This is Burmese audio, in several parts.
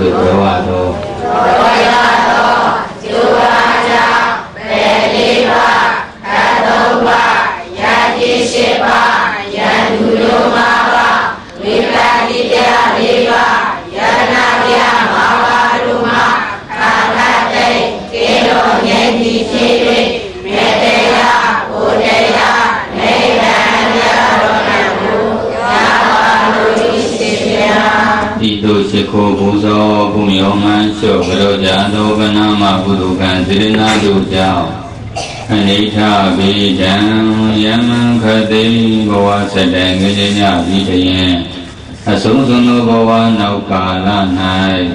Bhavado Juvaja Beliva Kadova Yadishiva Yadulumava Vipraditya Viva Yanavya Mavaruma Kanate Kilo Yendi Chiri Medeya Udeya Nedanya Ronamu Yavanu Ishya Ito Shikho Buzo Bumyoman Shok Rojado Ganama Budukan Sirina Dujao Anita Bijan Yaman Kade Bawa Sedang Gajanya Bijayan Asungsuno Bawa Naukala Nai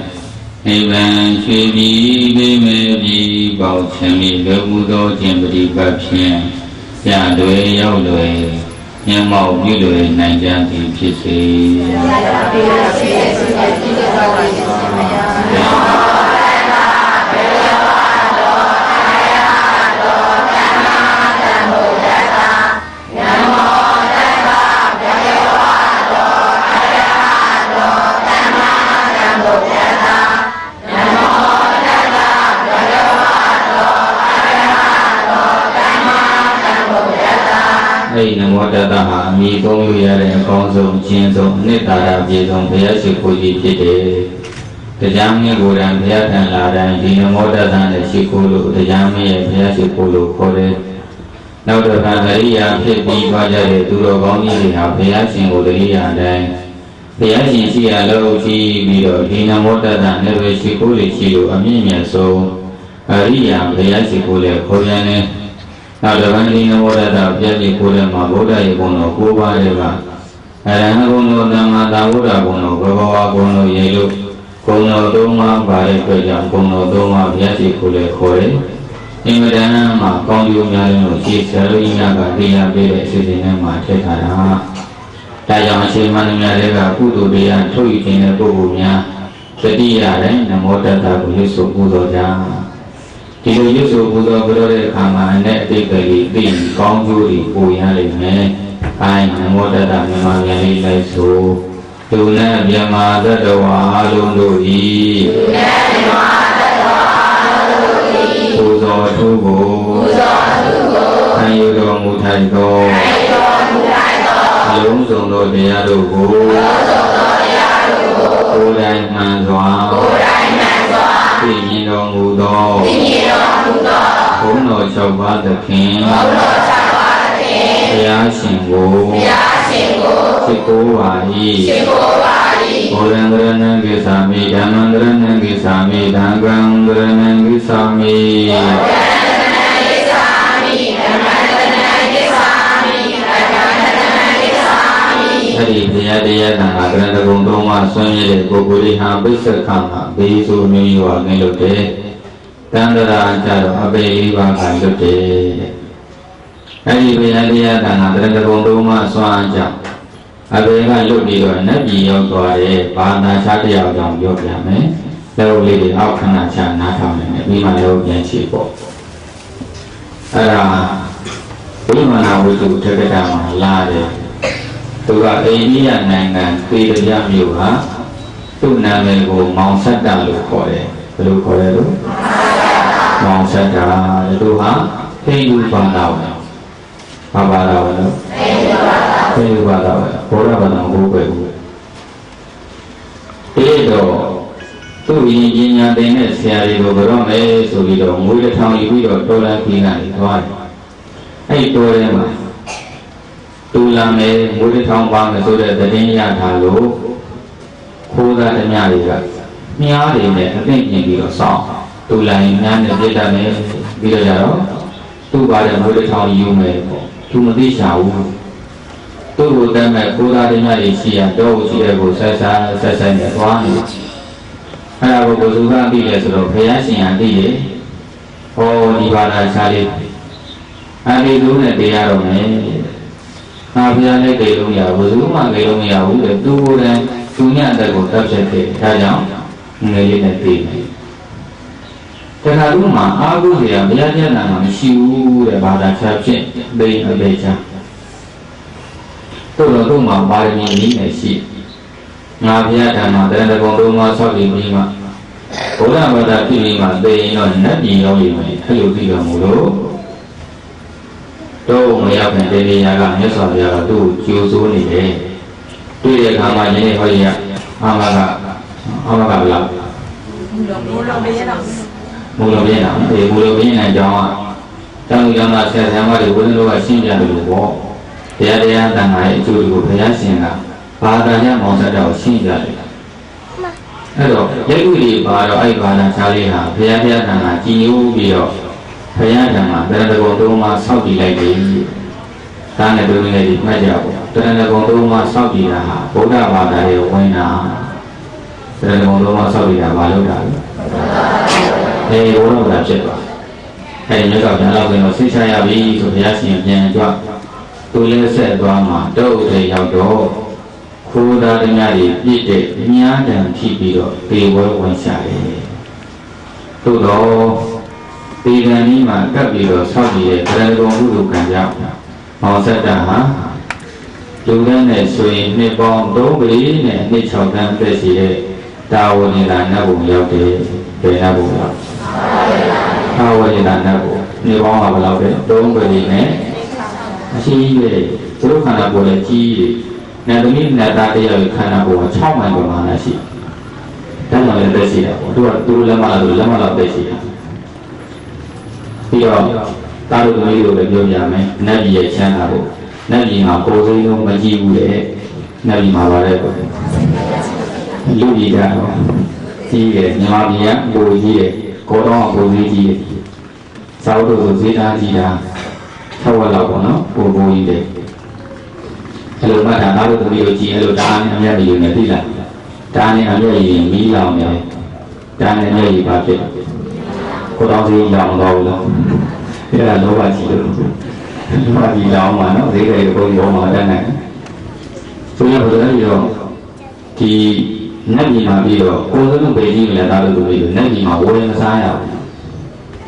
Niban Shwebi Bimebi Bao Chami Lebudo Jimbri Bapsyan Yadwe Yaudwe Nyamau Yudwe Nanjanti Pisi Namo Tata Mi Kong Yu Yare Kong Song Chin Song Nitara Pi Song Phaya Shikho Ji Phitတယ်တရားမင်းကိုယ်တိုင်ဘုရားထံလာတိုင်းဒီနမောတတနဲ့ရှိခိုးလို့တရားမင်းရဲ့ဘုရားရှိခိုးလို့ခေါ်တယ်။နောက်တစ်ခါတရိယာဖြစ်ပြီးသွားကြတဲ့သူတော်ကောင်းကြီးတွေဟာဘုရားရှင်ကိုတရိယာတိုင်းဘုရားရှင်ရှိရလို့ရှိပြီးတော့ဒီနမောတတနဲ့ပဲရှိခိုးလို့ရှိလို့အမြင့်မြတ်ဆုံးအရိယာဘုရားရှိခိုးလေခေါ်ရတဲ့နောက်တစ်ခါဒီနမောတတဘုရားရှိခိုးတဲ့မှာဗုဒ္ဓရဲ့ဘုံတော်၉ပါးရဲ့ကအရဟံဘုံတော်သမ္မာသမ္ဗုဒ္ဓဘုံတော်ဘဂဝါဘုံတော်ရေလို့ဘုံတော်သုံးပါးပါတဲ့အတွက်ကြောင့်ဘုံတော်သုံးပါးဘုရားရှိခိုးလေခေါ်တယ်။အင်္ဂဒဏမှာကောင်းကျိုးများလို့ရှေ့ဆရာတော်ကြီးများကတရားပေးတဲ့အစီအစဉ်နဲ့မှာထည့်ထားတာ။ဒါကြောင့်အချိန်မှန်များတွေကကုသိုလ်တရားထုတ်ယူခြင်းတဲ့ပုဂ္ဂိုလ်များသတိရတဲ့နမောတတ္တကိုရွတ်ဆိုပူဇော်ကြ။ဒီလိုရွတ်ဆိုပူဇော်ကြတဲ့အခါမှာအနဲ့အတိတ်ကလေးသိကောင်းကျိုးတွေပိုရလိမ့်မယ်။အဲနမောတတ္တမြန်မာပြန်လေးလိုက်ဆိုသူနဲ့မြမတတဝါအလုံးတို့ဤသူနဲ့မြမတတဝါအလုံးတို့ဤပူဇော်ထုကိုခံယူတော်မူထိုင်သောအလုံးစုံသောတရားတို့ကိုကိုယ်တိုင်မှန်စွာသိမြင်တော်မူသောဘုန်းတော်၆ပါးသခင်ဘုရားရှင်ကိုရှိခိုးပါ၏ဘုရံဒရဏံကိသာမိဓမ္မံဒရဏံကိသာမိသံဃံဒရဏံကိသာမိအဲ့ဒီဘုရားတရားနာကရဏဂုံသုံးပါးဆွမ်းရတဲ့ပုဂ္ဂိုလ်ဟာပိဿကမှာဘေးဆိုမျိုးရွာနေလို့တဲ့တန္တရာကြတော့အပေလေးပါးကလွတ်တယ်အဲ့ဒီဘုရားတရားနာကရဏဂုံသုံးပါးဆွမ်းကြအပေကလွတ်ပြီးတော့နတ်ပြည်ရောက်သွားတဲ့ဘာသာခြားတရားကြောင့်ပြောပြမယ်လက်လေးတွေအောက်ခဏချနားထောင်နေတယ်ပြီးမှလည်းပြန်ချေပေါ့အဲ့ဒါဘုရားဝိတုထေကတာမှာလာတယ်သူကအိန္ဒိယနိုင်ငံသေရမြို့ဟာသူ့နာမည်ကိုမောင်ဆတ်တာလို့ခေါ်တယ်ဘယ်လိုခေါ်လဲလို့မောင်ဆတ်တာသူဟာဟိန္ဒူဘာသာဝင်ဘာသာဝင်လို့ဟိန္ဒူဘာသာဝင်ဘုရားဘာသာကိုပဲဘူးအဲ့တော့သူ့ရင်ပညာသင်တဲ့ဆရာတွေကိုဘယ်တော့မဲဆိုပြီးတော့ငွေတစ်ထောင်ယူပြီးတော့တော်လန်ခင်းကနေသွားတယ်အဲ့တော်ထဲမှာတူလာမယ်ငွေတစ်ထောင်ပါမယ်ဆိုတဲ့သတင်းရထားလို့ခိုးသားဓမြတွေကမြားတွေနဲ့အသိဉာဏ်ပြီးတော့စောင့်တူလာရင်များနဲ့ပြတ်တတ်မယ်ပြီးတော့ကြတော့သူ့ပါတဲ့ငွေတစ်ထောင်ယူမယ်ပေါ့သူမသိချဘူးသူ့ကိုတတ်မဲ့ခိုးသားဓမြတွေရှိရတော့ရှိတဲ့ကိုဆက်နဲ့သွားနေအဲ့ဒါကိုဘုရားသိတယ်ဆိုတော့ဘုရားရှင်ကသိတယ်ဟောဒီဘာသာခြားလေးအဲဒီလိုနဲ့တရားတော်မယ်ငါဘုရားနဲ့တေလို့မရဘူးဘယ်သူမှတေလို့မရဘူးတဲ့သူကိုယ်တိုင်သူညတဲ့ကိုတပ်ချက်တယ်ဒါကြောင့်ငယ်လေးနဲ့တေးတယ်တခါlúcမှာအာဟုစရာဘုရားကျမ်းစာမှာမရှိဘူးတဲ့ဘာသာခြားဖြစ်သိအပေချာတို့တော့မှာပါရမီနည်းနဲ့ရှိငါဘုရားထံမှာတရဏဂုံသုံးပါးဆောက်ပြီးမှ ဘုရားဘာသာပြည်ပြီးမှသိရင်တော့နတ်ပြည်ရောက်ပြီမယ်အဲ့လိုပြီးတော့မို့လို့တော့မရောက်ခင်တေရီယာကမြတ်စွာဘုရားကသူ့ကိုကြိုးစိုးနေတယ်တွေ့တဲ့အခါမှာယနေ့ဟောရအာမကဘယ်လောက်မူလဘင်းအောင်မူလဘင်းနိုင်ကြောင်းတောင်းရမှာဆရာဆရာမတွေဝိသတို့ကရှင်းပြတယ်လို့ပေါ့တရားတန်ခါရဲ့အကျိုးကိုဘုရားရှင်ကဘာသာရမောင်ဆက်တော်ရှင်းပြတယ်အဲ့တော့ရိပ်ဥတွေပါတော့အဲ့ဘာသာခြားလေးဟာဘုရားတန်ခါကြည်ညိုပြီးတော့ဘုရားထံမှာတရဏဂုံသုံးပါးဆောက်တည်လိုက်တယ်ဒါနဲ့တို့လည်းဒီမှတ်ကြပါတရဏဂုံသုံးပါးဆောက်တည်တာဟာဗုဒ္ဓဘာသာရဲ့ဝင်တာတရဏဂုံသုံးပါးဆောက်တည်တာမလုပ်တာလေဘုရားဘာသာဖြစ်သွားအဲဒီမြတ်စွာဘုရားလောက်ဆိုတော့သိချရပြီဆိုဘုရားရှင်ပြန်ကြွသူလည်းဆက်သွားမှာတုတ်တွေရောက်တော့ခိုးသားတည်းများတွေပြည့်တဲ့မြားတံဖြစ်ပြီးတော့ပေဝဲဝင်ရှာတယ်သို့တော့ပေကံကြီးမှာကပ်ပြီးတော့ဆောက်ပြီးတဲ့ဗရဏဂုံဟုလူကံကြောင့်မောင်ဆက်တာဟာလူကန်းနဲ့ဆိုရင်နှစ်ပေါင်း3ကလေးနဲ့နှစ်6တန်းပြည့်စီတဲ့တာဝဏိလာနတ်ဘုံရောက်တယ်ဘယ်နတ်ဘုံရောက်တာဝဏိလာနတ်ဘုံနှစ်ပေါင်းကဘယ်လောက်လဲ3ကလေးနဲ့အရှိကြီးပဲသူတို့ခန္ဓာကိုယ်လည်းကြီးတယ်နတ်သမီးနတ်သားတယောက်ခန္ဓာကိုယ်က6မိုင်ပေါ်မှာရှိတယ်ဒါကြောင့်လည်းပြည့်စီတယ်သူတို့လက်မလာလို့လက်မလာပြည့်စီတယ်ပြီးတော့တာတို့သမီးတို့လည်းပြောပြမယ်နတ်ပြည်ရဲ့ချမ်းသာဖို့နတ်ပြည်မှာကိုယ်စိမ်းလုံးမကြည့်ဘူးလေနတ်ပြည်မှာပါလေလူပြည်ကတော့ကြီးတယ်မြန်မာပြည်ကကိုကြီးတယ်ကိုတော့ကိုကြီးကြီးတယ်ဇောက်တို့ဆိုဈေးသားကြီးတာထက်ဝက်လောက်ပေါ့နော်ကိုကြီးတယ်အဲ့လိုမှတ်တာတာတို့သမီးတို့ကြီးအဲ့လိုဒါနဲ့အမြတ်ကြီးနေသိလားဒါနဲ့အမြတ်ကြီးမီးလောင်နေဒါနဲ့အမြတ်ကြီးပါဖြစ်ကိုတော့ဈေးလောင်တော့လို့အဲ့ဒါလောဘကြီးလို့လောဘကြီးလောင်မှာနော်ဈေးတွေကိုရောမှာတတ်နိုင်ဆိုရဘယ်လိုလဲရောဒီနတ်ပြည်မှာပြီးတော့ကိုယ်စလုံးပေကြီးလည်းတာလို့ပြီးတော့နတ်ပြည်မှာဝယ်မစားရဘူး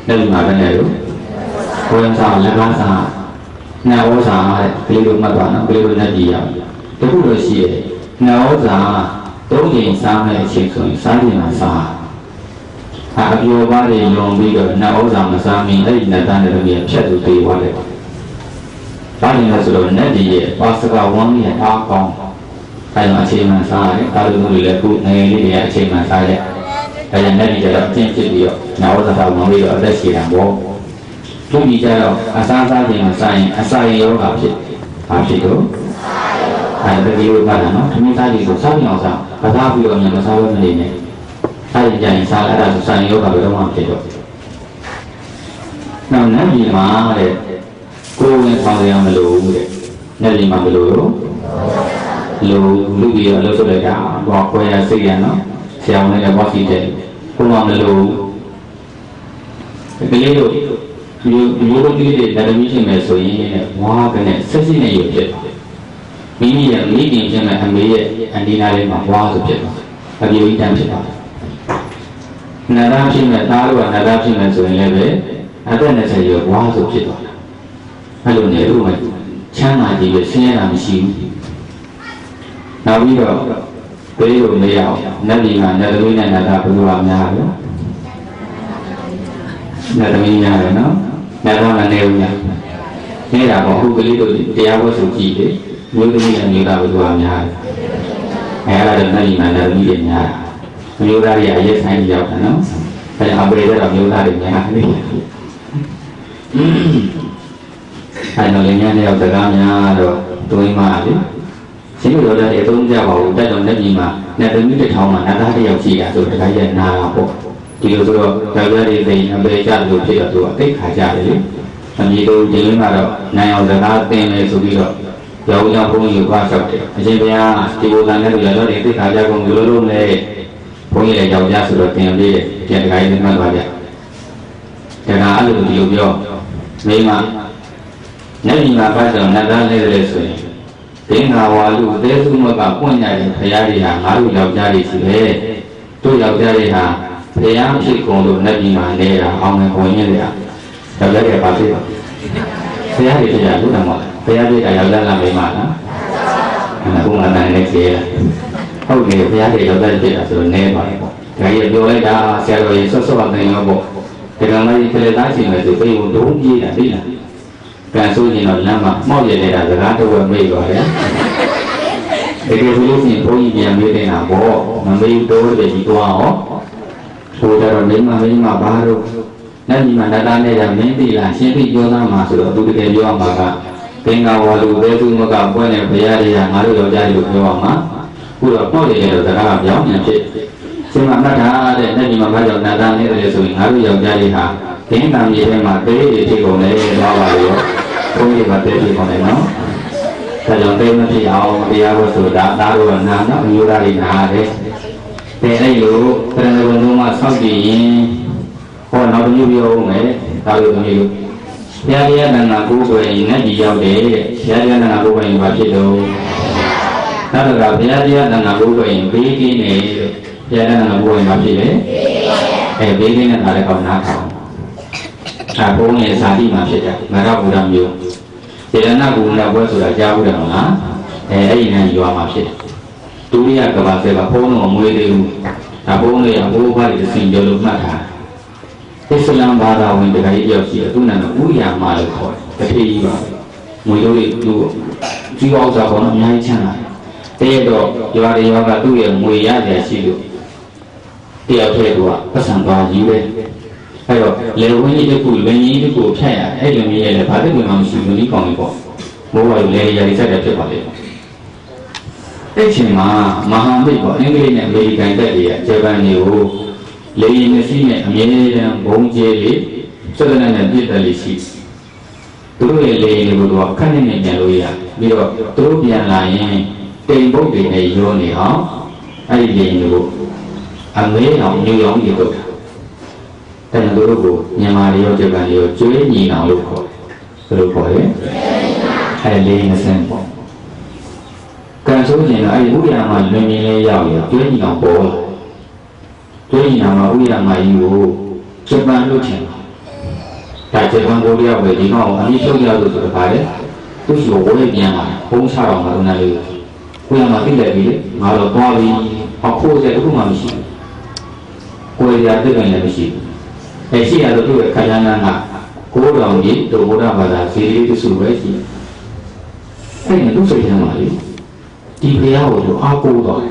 နတ်ပြည်မှာပဲနေလို့ဝယ်မစားလက်ကားစားနတ်ဩဇာတဲ့ဘယ်လိုမှတ်သွားနော်ဘယ်လိုနတ်ပြည်ရတခုလို့ရှိရဲ့နတ်ဩဇာ3ချိန်စားမယ့်အချိန်ဆိုရင်စားချိန်မှာစားအပြောပါးတွေယုံပြီးတော့နတ်ဩဇာမစားမင်းအဲ့ဒီနတ်သားတွေလည်းဖြတ်သူသေးသွားတယ်။ဘာလို့လဲဆိုတော့နတ်ပြည်ရဲ့ပါစကဝန်းရဲ့အားကောင်းအဲဒါအချိန်မှစားရတယ်။ဒါလိုမျိုးလည်းခုငယ်လေးတွေအချိန်မှစားရတယ်။အဲဒါနတ်ပြည်ကျတော့အကျင့်ဖြစ်ပြီးတော့နတ်ဩဇာဝန်းပြီးတော့အသက်ရှင်တာပေါ့။သူကြီးကျတော့အစားစားချိန်မှစားရင်အစာရောဂါဖြစ်။ဘာဖြစ်တော့အဲဒီလိုမှလည်းနော်။သမီးသားကြီးကိုစားမြောင်စားမစားပြီးတော့မစားဘဲမနေနဲ့။အဲ့ဒီကြရင်စားအဲ့ဒါဆိုဆိုင်ယောဂဘယ်တော့မှဖြစ်တော့နောက်နတ်ပြည်မှာတဲ့ကိုယ်ဝင်ဆောင်ရမလို့တဲ့နတ်ပြည်မှာဘယ်လိုလူကြီးအလုပ်လုပ်လိုက်တာဘောခွဲရစိတ်ရနော်ဆရာဝန်လည်းဘောစီတဲ့ကိုယ်မှမလို့ဒီလိုမျိုးတို့ကြီးတဲ့ဓမ္မကြီးမယ်ဆိုရင်ဝါကနေဆက်စစ်နေရဖြစ်မိမိရဲ့မိခင်ချင်းနဲ့အမေရဲ့အန်ဒီနာလေးမှာဝါဆိုဖြစ်အပြည့်အတန်းဖြစ်ပါတယ်နာရဖြစ်မဲ့သားတို့ကနာရဖြစ်မဲ့ဆိုရင်လည်းပဲအသက်20ကျော်ဝါဆိုဖြစ်သွားတာအဲ့လိုနေလို့မှချမ်းသာကြည့်ရဆင်းရဲတာမရှိဘူးနောက်ပြီးတော့ဘေးလိုမရအောင်နတ်ပြည်မှာနတ်သမီးနဲ့နတ်သားဘယ်လိုအများလဲနတ်သမီးများတယ်နော်နတ်သားမနေဘူးများနေတာပေါ့အခုကလေးတို့တရားဝတ်ဆိုကြည့်တယ်မျိုးသမီးနဲ့မျိုးသားဘယ်လိုအများလဲအဲ့ဒါတော့နတ်ပြည်မှာနတ်သမီးတွေများမျိုးသားတွေအရေးဆိုင်ရောက်တယ်နော်။အဲဒါအပရိသေတော့မျိုးသားတွေများတယ်။အဲတော့လည်းညနေရောက်စကားများတော့တွင်းမှာလေ။ရှင်တို့လည်းအသုံးကြပါဘူး။တက်တော့လက်ကြီးမှာနဲ့သမီးတစ်ထောင်မှာနတ်သားတစ်ယောက်ရှိတာဆိုတခါကျနာတာပေါ့။ဒီလိုဆိုတော့ယောက်ျားတွေသိရင်အပရိသေလို့ဖြစ်တော့သူကသိခါကြတယ်လေ။အမီတို့ဒီလိုမှတော့နိုင်အောင်စကားသင်မယ်ဆိုပြီးတော့ယောက်ျားဘုန်းကြီးကလျှောက်တယ်။အရှင်ဘုရားဒီလိုကလည်းယောက်ျားတွေသိခါကြကုန်လို့လို့လေဘုန်းကြီးလည်းယောက်ျားဆိုတော့တင်ပေးတယ်ပြန်တခါကြီးမှတ်သွားကြ။ဒါကအဲ့လိုဒီလိုပြောမိမနတ်ပြည်မှာပတ်တော့နတ်သားလေးတွေဆိုရင်ဒင်္ဂါဝါလူအသေးစုမကပွင့်ကြတယ်ဖရာတွေဟာငါတို့ယောက်ျားတွေရှိတယ်။တို့ယောက်ျားတွေဟာဖရာဖြစ်ကုန်လို့နတ်ပြည်မှာနေတာအောင်ငယ်ဝင်ရတဲ့ယောက်ျားတွေပါဖြစ်တော့ဖရာတွေတရားလို့တော့မဟုတ်ဖရာတွေကယောက်ျားလာမိမလား။အခုမှတန်နေသေးတယ်။ဟုတ်တယ်ဘုရားတွေရောက်တဲ့ဖြစ်တာဆိုတော့နဲပါတယ်ပေါ့ဒါ ကြီးပြောလိုက်တာဆရာတော်ကြီးဆော့ဆော့ကနေရောပေါ့ဒီကမကြီးကလေးသားချင်းပဲသူပြေကိုဒုံးပြေးတာသိလားကန်ဆိုးရင်တော့လမ်းမှာမှောက်ရနေတာစကားတော့မေ့ပါရဲ့တကယ်လို့ရှင်ဘုန်းကြီးပြန်မေးနေတာပေါ့မမေးတော့တဲ့ဒီတော့ဟောဆိုတော့မိမဘာလို့နဲ့ဒီမှာတတနဲ့ရမင်းသိလားရှင်းပြီးပြောသားမှာဆိုတော့သူတကယ်ပြောရမှာကသင်္ကာဝါလူပဲသူမကပွဲနေဘုရားတွေကငါတို့ယောက်ျားတွေလို့ပြောရမှာခုတော့ပေါ့တယ်လို့စကားပြောင်းပြန်ဖြစ်ရှင်မမှတ်ထားတဲ့နဲ့ဒီမှာဘာကြောင့်တတနဲ့တယ်ဆိုရင်ငါတို့ယောက်ျားတွေဟာသင်္ကာမြေထဲမှာတေးတွေဖြစ်ကုန်တယ်တော့ပါရောဘုန်းကြီးကတေးဖြစ်ကုန်တယ်နော်ဒါကြောင့်တေးမဖြစ်အောင်တရားဝတ်ဆိုတာသားတို့ကနာတော့အမျိုးသားတွေနာတယ်တဲ့အဲ့လိုတရဏဂုံတို့မှဆောက်တည်ရင်ဟောနောက်တစ်မျိုးပြောဦးမယ်ဒါလိုမျိုးဘုရားတရားတန်ခါကိုယ်ဆိုရင်နဲ့ဒီရောက်တယ်တဲ့ဘုရားတရားတန်ခါကိုယ်ဆိုရင်ဘာဖြစ်တော့နောက်တော့ဘုရားတရားတန်ခါကိုယ်ဆိုရင်ဘေးကင်းနေတဲ့ဘုရားတရားတန်ခါကိုယ်ဆိုရင်ဘာဖြစ်လဲဘေးကင်းနေတာလည်းကောင်းနားထောင်ဒါဘုန်းရဲ့ဇာတိမှာဖြစ်တယ်မရဗုဒ္ဓမျိုးစေတနာဘုရားဘွဲဆိုတာကြားဘူးတယ်မလားအဲ့ဒီနဲ့ရွာမှာဖြစ်တယ်ဒုတိယကဘာဆဲကဘုန်းတော်မွေးသေးဘူးဒါဘုန်းလေးအဘိုးဘွားတွေစင်ကြလို့မှတ်ထားအစ္စလာမ်ဘာသာဝင်တခါကြီးပြောရှိတယ်သူနာမည်ဥယာမလို့ခေါ်တယ်တတိယကြီးပါငွေတို့တွေသူကြီးအောင်စားပေါ်တော့အများကြီးချမ်းသာတယ်တဲ့တော့ရွာတွေရောကသူ့ရဲ့ငွေရရရှိလို့တယောက်တည်းကပတ်စံသွားကြီးပဲအဲ့တော့လေဝင်းကြီးတစ်ခုလင်းကြီးတစ်ခုဖြတ်ရအဲ့လိုမျိုးရဲ့လည်းဘာတစ်ခုမှမရှိဘူးဒီကောင်းကြီးပေါ့မိုးဝါလေရည်ဆက်တယ်ဖြစ်ပါလေအဲ့ချိန်မှာမဟာမိတ်ပေါ့အင်္ဂလိပ်နဲ့အမေရိကန်တပ်တွေရဲ့ဂျပန်တွေကိုလေရင်နဲ့စီးနဲ့အမြဲတမ်းဘုံကျဲလေးစက်နဲ့ပြည့်တယ်လေးရှိသူတို့ရဲ့လေရင်တွေကိုခက်နေနေပြန်လို့ရပြီးတော့သူတို့ပြန်လာရင်တိမ်ပုတ်တွေနဲ့ရောနေအောင်အဲ့ဒီလေရင်တွေကိုအမေအောင်ညူအောင်ဒီတော့တဲ့သူတို့ကိုမြန်မာတွေရောဂျပန်တွေရောကျွေးညီအောင်လို့ခေါ်တယ်ဘယ်လိုခေါ်လဲအဲ့လေရင်စင်ပေါ့ကန်ဆိုရင်အဲ့ဒီဥပ္ပယမှာလွင်မြင်လေးရောက်ရကျွေးညီအောင်ပေါ်လာကျွေးညီအောင်ဥပ္ပယမှာကြီးကိုဂျပန်လို့ထင်တာဂျပန်ကိုရောက်ပဲဒီကောင်အမိချုပ်ရလို့ဆိုတော့ဗါလေသူ့ရှိကိုဝေးပြန်လာဘုံချတော့မှတော့လည်းကိုရမှာပြည့်တယ်ပြီလေငါတော့သွားပြီးအခုစက်တစ်ခုမှမရှိဘူးကိုရရတဲ့ကလည်းမရှိဘူးရှိရတော့သူ့ရဲ့ခန္ဓာနာကကိုးတော်ကြီးတို့ဘုရားဘာသာစီရီတစုပဲရှိအဲ့ဒီသူ့စိတ်ထဲမှာလေဒီဘုရားကိုအားကိုးတော့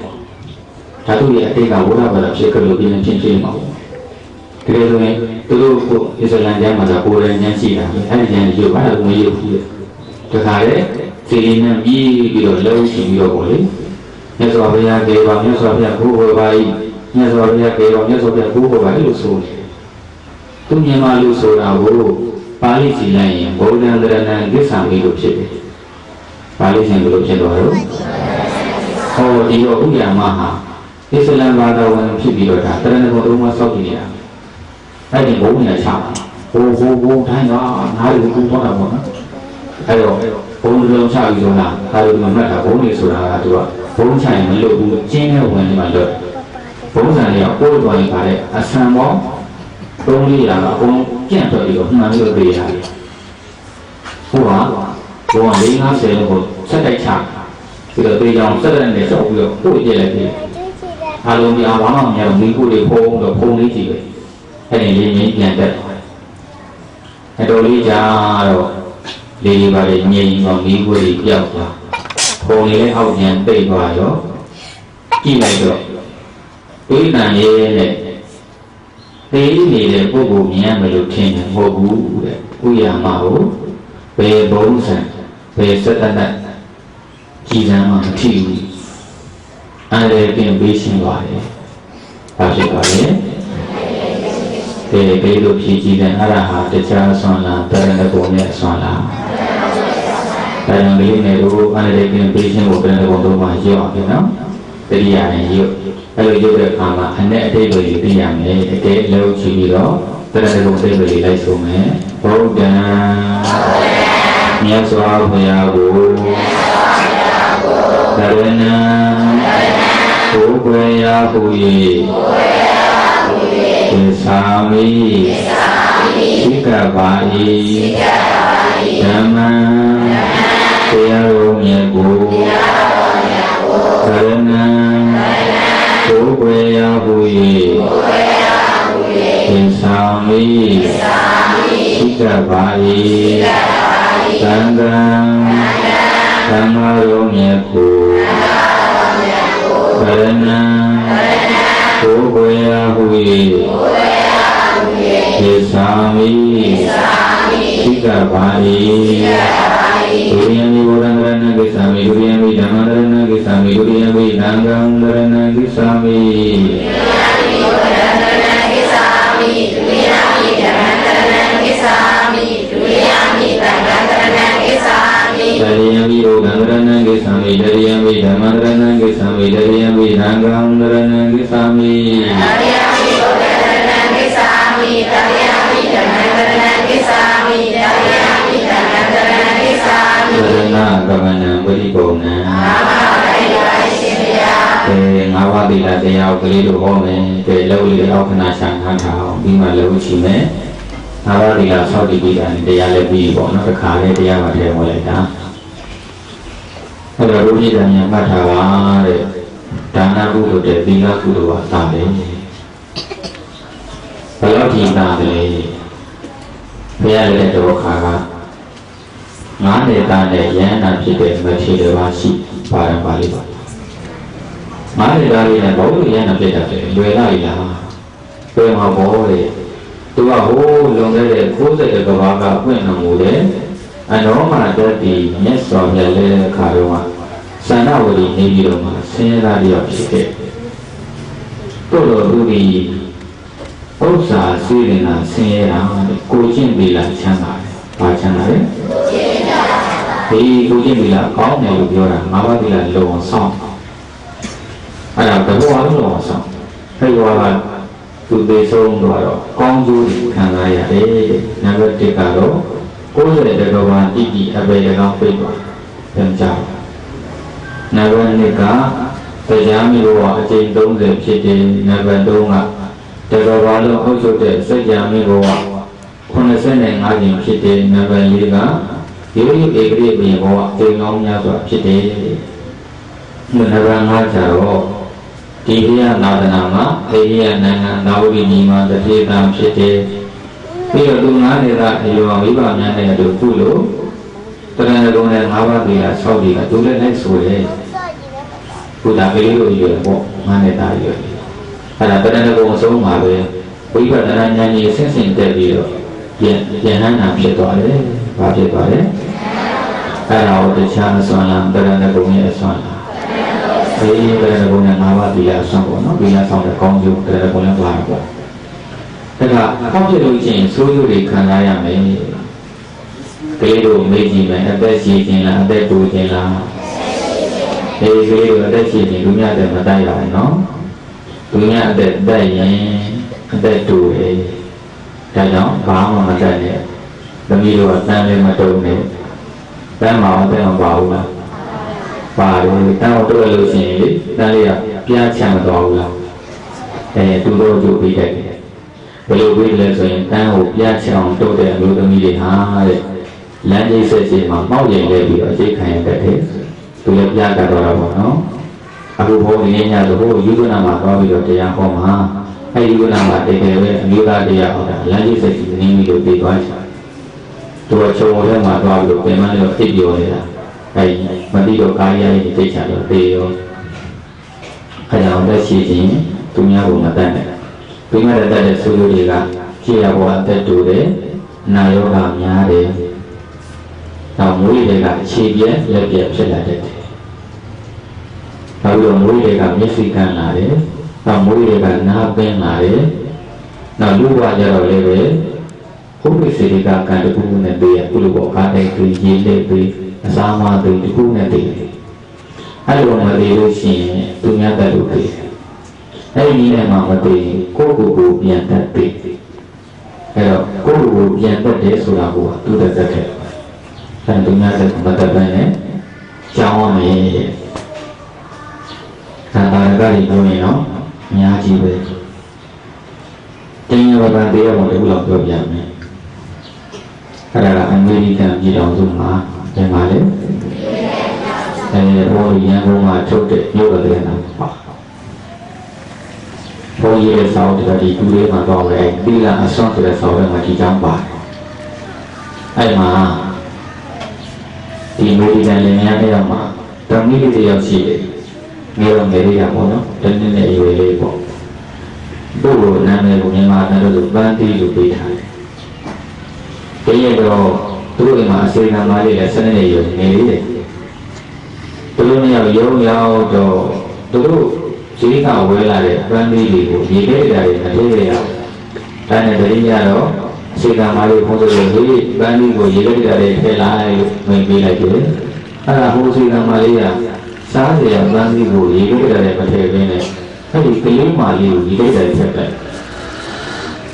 ဓာတုရဲ့အတိတ်ကဘုရားဘာသာဖြစ်ကြလို့ပြင်းပြမှာပေါ့ဒီလိုဆိုရင်သူတို့ကိုအစ္စလမ်ကျမ်းမှာကကိုယ်တိုင်ဉာဏ်ရှိတာအဲ့ဒီဉာဏ်ကိုဘာလို့မယူဘူးတခါလေစီရီနဲ့ပြီးတော့လုံးရှိပြီးတော့ပေါ့လေမြတ်စွာဘုရားကေဝမြတ်စွာဘုရားကိုယ်ဟောပါ၏မြတ်စွာဘုရားကေဝမြတ်စွာဘုရားကိုယ်ဟောပါ၏လို့ဆိုတယ်သူမြန်မာလူဆိုတာကိုပါဠိစီလိုက်ရင်ဗုဒ္ဓံတရဏံကိစ္ဆာမိလို့ဖြစ်တယ်ပါဠိရှင်ဘယ်လိုဖြစ်သွားတော့ဟောဒီတော့ဥယာမဟာအစ္စလမ်ဘာသာဝင်ဖြစ်ပြီးတော့ဒါတရဏဂုံလုံးမဆောက်ကြည့်နေတာအဲ့ဒီဘုံနဲ့ချဟိုထိုင်းကနားရီကိုသွားတာပေါ့နော်အဲ့တော့ဘုံလုံးချပြီးတော့ဒါလိုမှတ်တာဘုံနေဆိုတာကသူကဘုံချရင်မလို့ဘူးကျင်းတဲ့ဝင်နေမှာလို့ဘုံစံတွေကပို့သွားရင်ပါတဲ့အဆံပေါင်း300ကအကုန်ကျင့်တော်ပြီးတော့မှန်လို့ပေးရတယ်ဟိုက450ကိုဆက်တိုက်ချပြီးတော့တေးကြောင်ဆက်တဲ့နဲ့ဆောက်ပြီးတော့ပို့ပြလိုက်ပြီအားလုံးများဘာမှမရဘူးမိကိုတွေဖုံးတော့ဖုံးလေးကြည့်ပဲအဲ့ဒီလေးကြီးပြန်တက်အတော်လေးကြာတော့လေးပါလေငြိမ်တော့မိကိုတွေပြောက်သွားဖုံးလေးအောက်ပြန်ပိတ်သွားရောကြည့်လိုက်တော့ဒိဋ္ဌံရဲ့နဲ့တေးနေတဲ့ပုဂ္ဂိုလ်မြင်ရမယ်လို့ထင်တယ်မဟုတ်ဘူးတဲ့ဥယာမကိုဘယ်ဘုံစံဘယ်စက်တတ်ကြည်စမ်းမှမထီဘူးအဲ့ဒါပြင်ပေးရှင်းပါတယ်ဘာဖြစ်ပါလဲဘေးလို့ဖြည်ကြည့်တယ်အဲ့ဒါဟာတရားဆွမ်းလားတရဏဂုံနဲ့ဆွမ်းလားဒါကြောင့်လေးနဲ့တို့အဲ့ဒါပြင်ပေးရှင်းကိုတရဏဂုံတို့မှရောက်အောင်နော်တတိယနဲ့ရုပ်အဲ့လိုရုပ်တဲ့အခါမှာအနဲ့အတိတ်တွေသိရမယ်အကဲလုံးချပြီးတော့တရဏဂုံစိတ်တွေလိုက်ဆုံးမယ်ဘုဒ္ဓံမြတ်စွာဘုရားကိုတရဏံကိုယ်ွယ်ရာဟူ၍သစ္စာမိသိကပါ၏ဓမ္မံတရားတော်မြတ်ကိုတရဏံကိုယ်ွယ်ရာဟူ၍ သေသာမိရှိကပါ၏သံဃံဓမ္မရောမြတ်ကိုဗရဏံကိုယ်ကိုရာဟု၏သေသာမိရှိကပါ၏ဒုရိယမိဝရဏရဏကိသမိဒုရိယမိဓမ္မရဏကိသမိဒုရိယမိသံဃံရဏကိသမိတရိယမိဒုက္ခရဏကိသမိတရိယမိဓမ္မရဏကိသမိတရိယမိသံဃံရဏကိသမိတရိယမိဒုက္ခရဏကိသမိတရိယမိဓမ္မရဏကိသမိတရိယမိသံဃံရဏကိသမိရဏကမနံပရိပုံနံငါးပါးသီလတရားကိုကလေးတို့ဟောမယ်။ဒီလောက်လေးအောက်ခဏရှာခံထားအောင်ပြီးမှလည်းချီမယ်။ငါးပါးသီလဆောက်တည်ပြီးတာတရားလည်းပြီးပေါ့နော်။တစ်ခါလေးတရားမှထည့်ဝင်လိုက်တာ။အဲ့တော့ဘုရားဉာဏ်မှတ်ထားပါတဲ့။ဒါနကုသိုလ်တဲ့သီလကုသိုလ်ကသာတယ်။ဘယ်လောက်ဒီသာတယ်။ဘုရားလည်းတော်ခါကငါးနေသားနဲ့ယန္တာဖြစ်တဲ့မထေရဘာရှိပါရပါလိမ့်ပါ။မာရီသားလေးနဲ့ဘောလို့ရမ်းပြတ်တယ်လွယ်လိုက်လားပြန်မှာဘောလေသူကဟိုးလွန်ခဲ့တဲ့60ကဘာကပွင့်တော်မူတယ်အနောမတတ်တီမြတ်စွာဘုရားလည်းခါတော့ဆန္ဒဝတိနေပြီးတော့မှဆင်းရဲသားတယောက်ဖြစ်ခဲ့တို့လိုသူဒီဥစ္စာစီရင်တာဆင်းရဲတာကိုကျင့်ပြီးလားချမ်းသာတယ်ဘာချမ်းသာလဲဒီကိုကျင့်ပြီးလားကောင်းတယ်လို့ပြောတာငါးပါးပြီးလားလုံအောင်ဆောင်အဲ့ဒါဘဝလုံးတော့ဆောင်အဲ့ဘဝကသူသေဆုံးတော့ကောင်းကျိုးခံစားရတယ်နံပါတ်1ကတော့90တကဘာတိတိအပေကောင်ပြိတ်သွားပြန်ကြနံပါတ်2ကတရားမျိုးကအကျဉ်း30ဖြစ်တယ်နံပါတ်3ကတကဘာလုံးအုပ်ချုပ်တဲ့စัจ जा မျိုးက85ကျင်ဖြစ်တယ်နံပါတ်4ကရိုးရိုးဧကရိပင်ဘဝအကျဉ်းကောင်းများစွာဖြစ်တယ်နံပါတ်5ကျတော့ဒီဘုရားနာသနာမှာအိန္ဒိယနိုင်ငံသာဝတိညီမတတိတံဖြစ်တယ်ပြီးတော့လူငါးနေကအယောဝိပများနဲ့တို့ကုလို့တရဏဂုံနဲ့၅ပါးသီလဆောက်တည်ကသူလည်းလိုက်ဆိုတယ်ဘုရားကလေးတို့ရွယ်ပေါ့ငါးနေတာရွယ်အဲ့ဒါတရဏဂုံအဆုံးမှာပဲဝိပဿနာဉာဏ်ကြီးဆင့်ဆင့်တက်ပြီးတော့ယဟန္တာဖြစ်သွားတယ်ဘာဖြစ်သွားလဲအဲ့ဒါကိုတခြားအစွမ်းလားတရဏဂုံရဲ့အစွမ်းလားဒီကရဏဂုဏ်နဲ့၅ပါးသီလဆောင်ပေါ့နော်သီလဆောင်တဲ့ကောင်းကျိုးကရဏဂုဏ်နဲ့ပါပေါ့ဒါကကောင်းကျိုးလို့ရှိရင်ဆိုးကျိုးတွေခံစားရမယ်ကလေးတို့မေ့ကြည့်မယ်အသက်ရှိခြင်းလားအသက်တူခြင်းလားဒီကလေးတို့အသက်ရှိခြင်းလူများတဲ့မတိုက်ရဘူးနော်လူများအသက်တိုက်ရင်အသက်တူတယ်ဒါကြောင့်ဘာမှမတိုက်နဲ့သမီးတို့ကတန်းလေးမတုံးနဲ့တန်းမအောင်တဲ့အောင်ပါဘူးလားပါတယ်တောင်းတော့လို့ရှိရင်လေတန်းလေးကပြားချမ်းတော်ဘူးလားသူတို့ကြိုပြီးတယ်ဘယ်လိုပြီးလဲဆိုရင်တန်းကိုပြားချအောင်တုတ်တဲ့အမျိုးသမီးတွေဟာတဲ့လမ်းကြီးဆက်စီမှာပေါက်ရင်လဲပြီးတော့အကျိတ်ခံရတဲ့သူလည်းပြားကြတော့တာပေါ့နော်အခုဘုန်းကြီးညဆိုဟိုယူဇနာမှာသွားပြီးတော့တရားဟောမှာအဲဒီယူဇနာမှာတကယ်ပဲအမျိုးသားတရားဟောတာလမ်းကြီးဆက်စီနေပြီးတော့ပြီးသွားတယ်သူကချုံဝဲမှာသွားပြီးတော့ပြန်မလို့ဖြစ်ပြောနေတာအဲ့မတိတော့ကာယရဲ့တိတ်ချတော့တေရောအဲ့ဒါအောင်လက်ရှိခြင်းသူများကိုမတတ်နဲ့သူများတတ်တဲ့ဆိုလိုတွေကကြည်ရဘဝအသက်တူတယ်နာယောဂများတယ်နောက်မွေးတွေကအခြေပြက်လက်ပြက်ဖြစ်လာတဲ့နောက်ပြီးတော့မွေးတွေကမျက်စိကန်းလာတယ်နောက်မွေးတွေကနားပင်းလာတယ်နောက်လူဘဝကြတော့လည်းပဲဟုတ်ပြီစေကကံတခုနဲ့တည်းရကုလိုဘောကားတဲ့ကြည်ရည်လက်ပြီးအစာမသိတခုနဲ့တည်းအဲ့လိုမသိလို့ရှိရင်သူများတတ်လို့တည်းအဲ့ဒီနဲ့မှမသိကိုယ့်ကိုယ်ပြန်တတ်ပြီအဲ့တော့ကိုယ့်ကိုယ်ပြန်တတ်တယ်ဆိုတာကသူတတ်တဲ့အဲ့သူများတတ်မတတ်ပဲနဲ့ကြောင်းရမယ်သာသာကကြီးပြောရင်တော့အများကြီးပဲတင်းရပါတဲ့တရားတော်တခုလောက်ပြောပြမယ်အဲ့ဒါကအမေရိကန်ပြည်တော်စုမှာပြန်ပါလေဟိုရန်ကုန်မှာထုတ်တဲ့မြို့တော်တဲ့နာပါဘု ဘုန်းကြီးရဲ့ဆောင်းတဲ့ဒီတူလေးမှာတော့လေသီလအစွမ်းဆိုတဲ့ဆောင်းထဲမှာဒီကြောင်းပါတယ်အဲ့မှာဒီမေဒီကန်လည်းများတဲ့အောင်မှာတမီးလေးတယောက်ရှိတယ်ငယ်တော့ငယ်လေးရပေါ့နော်တနည်းနဲ့အရွယ်လေးပေါ့သူ့ကိုနာမည်ကိုမြန်မာတန်းလို့ပန်းတီးလို့ပေးထားတယ်ဒီရတော့သူ့အိမ်မှာအစေခံမလေးလည်း7နှစ်ရွယ်ငယ်လေးတယ်သူတို့နှစ်ယောက်ရုံရောက်တော့သူတို့ဈေးကဝဲလာတဲ့ပန်းလေးတွေကိုရေခဲတာတွေမထည့်ရအောင်ဒါနဲ့တတိယတော့အစေခံမလေးဘုန်းတော်တို့ဒီပန်းလေးကိုရေခဲတာတွေထည့်လိုက်လို့ဝင်ပေးလိုက်တယ်အဲ့ဒါဟိုအစေခံမလေးကစားစရာပန်းလေးကိုရေခဲတာတွေမထည့်ဘဲနဲ့အဲ့ဒီကလေးမလေးကိုရေခဲတာတွေထည့်လိုက်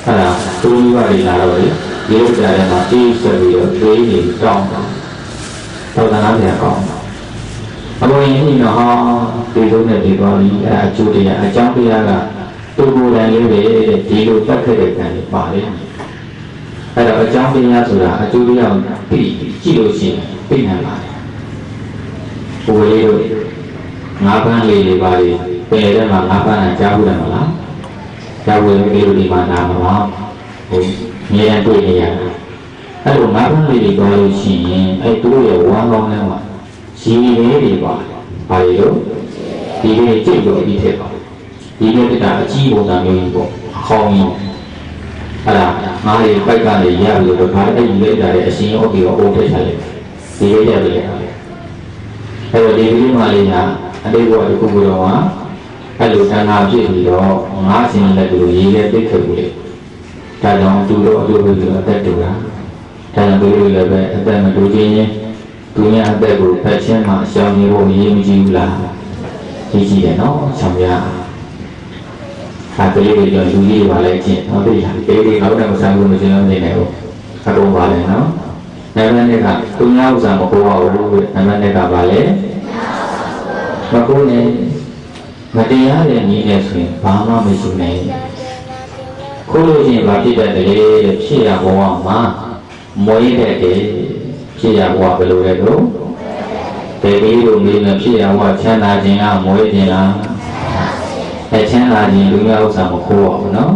အဲ့ဒါသူ့ဘဝတွေလာတော့လေရေခဲတာတွေမှာအေးဆက်ပြီးတော့သွေးတွေတောင်းတော့သာနာပြန်ကောင်းအပေါ်ရင်ဒီတော့ဒီလိုနဲ့ဒီသွားပြီးအဲအကျိုးတရားအကြောင်းတရားကသူ့ကိုယ်တိုင်လေးတွေဒီလိုပတ်ခဲ့တဲ့ကံတွေပါလေအဲ့တော့အကြောင်းတရားဆိုတာအကျိုးတရားကိုကြည့်လို့ရှိရင်သိနိုင်ပါတယ်ဘုရားလေးတို့ငါးပန်းလေးတွေပါလေပယ်ထဲမှာငါးပန်းနဲ့ကြားဘူးတယ်မလားကြားဘူးလေဒီမှာနာမှာပါဟိုမြဲတွေ့နေရတာအဲ့လိုငါးပန်းလေးတွေသွားလို့ရှိရင်အဲ့သူတို့ရဲ့ဝမ်းကောင်းထဲမှာဒီလေးတွေပါဘာလို့ဒီလေးကြိတ်လို့ပြီးထည့်ပါဒီလေးကအကြီးပုံစံမျိုးကြီးပေါ့အခေါင်းကြီးအဲ့ဒါငါးလေးပိုက်ကနေရပြီးတော့ဒါအဲ့ဒီလေးတာရဲ့အရှင်ရောပြီးတော့အိုးထည့်ချလိုက်ဒီလေးရပြီးအဲ့တော့ဒီလေးမလေးကအတိတ်ဘဝတစ်ခုခုတော့အဲ့လိုဌာနဖြစ်ပြီးတော့ငါးစင်လက်ကိုရေးရဲသိခဲ့ဘူးလေဒါကြောင့်သူတို့အတူတူအသက်တူတာဒါကြောင့်သူတို့လည်းပဲအသက်မတူခြင်းသူများအသက်ကိုဖက်ချင်းမှရှောင်နေဖို့ရည်မကြည့်ဘူးလားကြည့်ကြည့်တယ်နော်ရှောင်ရကလေးတွေကြောင့်လူကြီးတွေပါလဲချင်းဟုတ်ပြီလားတေးတွေနောက်တော့ဆိုင်ကိုမရှင်းလို့နေနိုင်ဘူးအကုန်ပါလဲနော်နံပါတ်1ကသူများဥစ္စာမကိုးပါဘူးနံပါတ်2ကပါလဲမကိုးနဲ့မတရားတဲ့နည်းနဲ့ဆိုရင်ဘာမှမရှိနိုင်ခိုးလို့ရှိရင်ဘာဖြစ်တတ်တယ်ဖြစ်ရဘဝမှာမွေးတတ်တယ်ဖြစ်ရဘဝဘယ်လိုလဲတော့ဘယ်လိုလိုမျိုးနဲ့ဖြစ်ရဘဝချမ်းသာခြင်းလားမွေးခြင်းလားအဲချမ်းသာခြင်းလူများဥစ္စာမခိုးပါဘူးနော်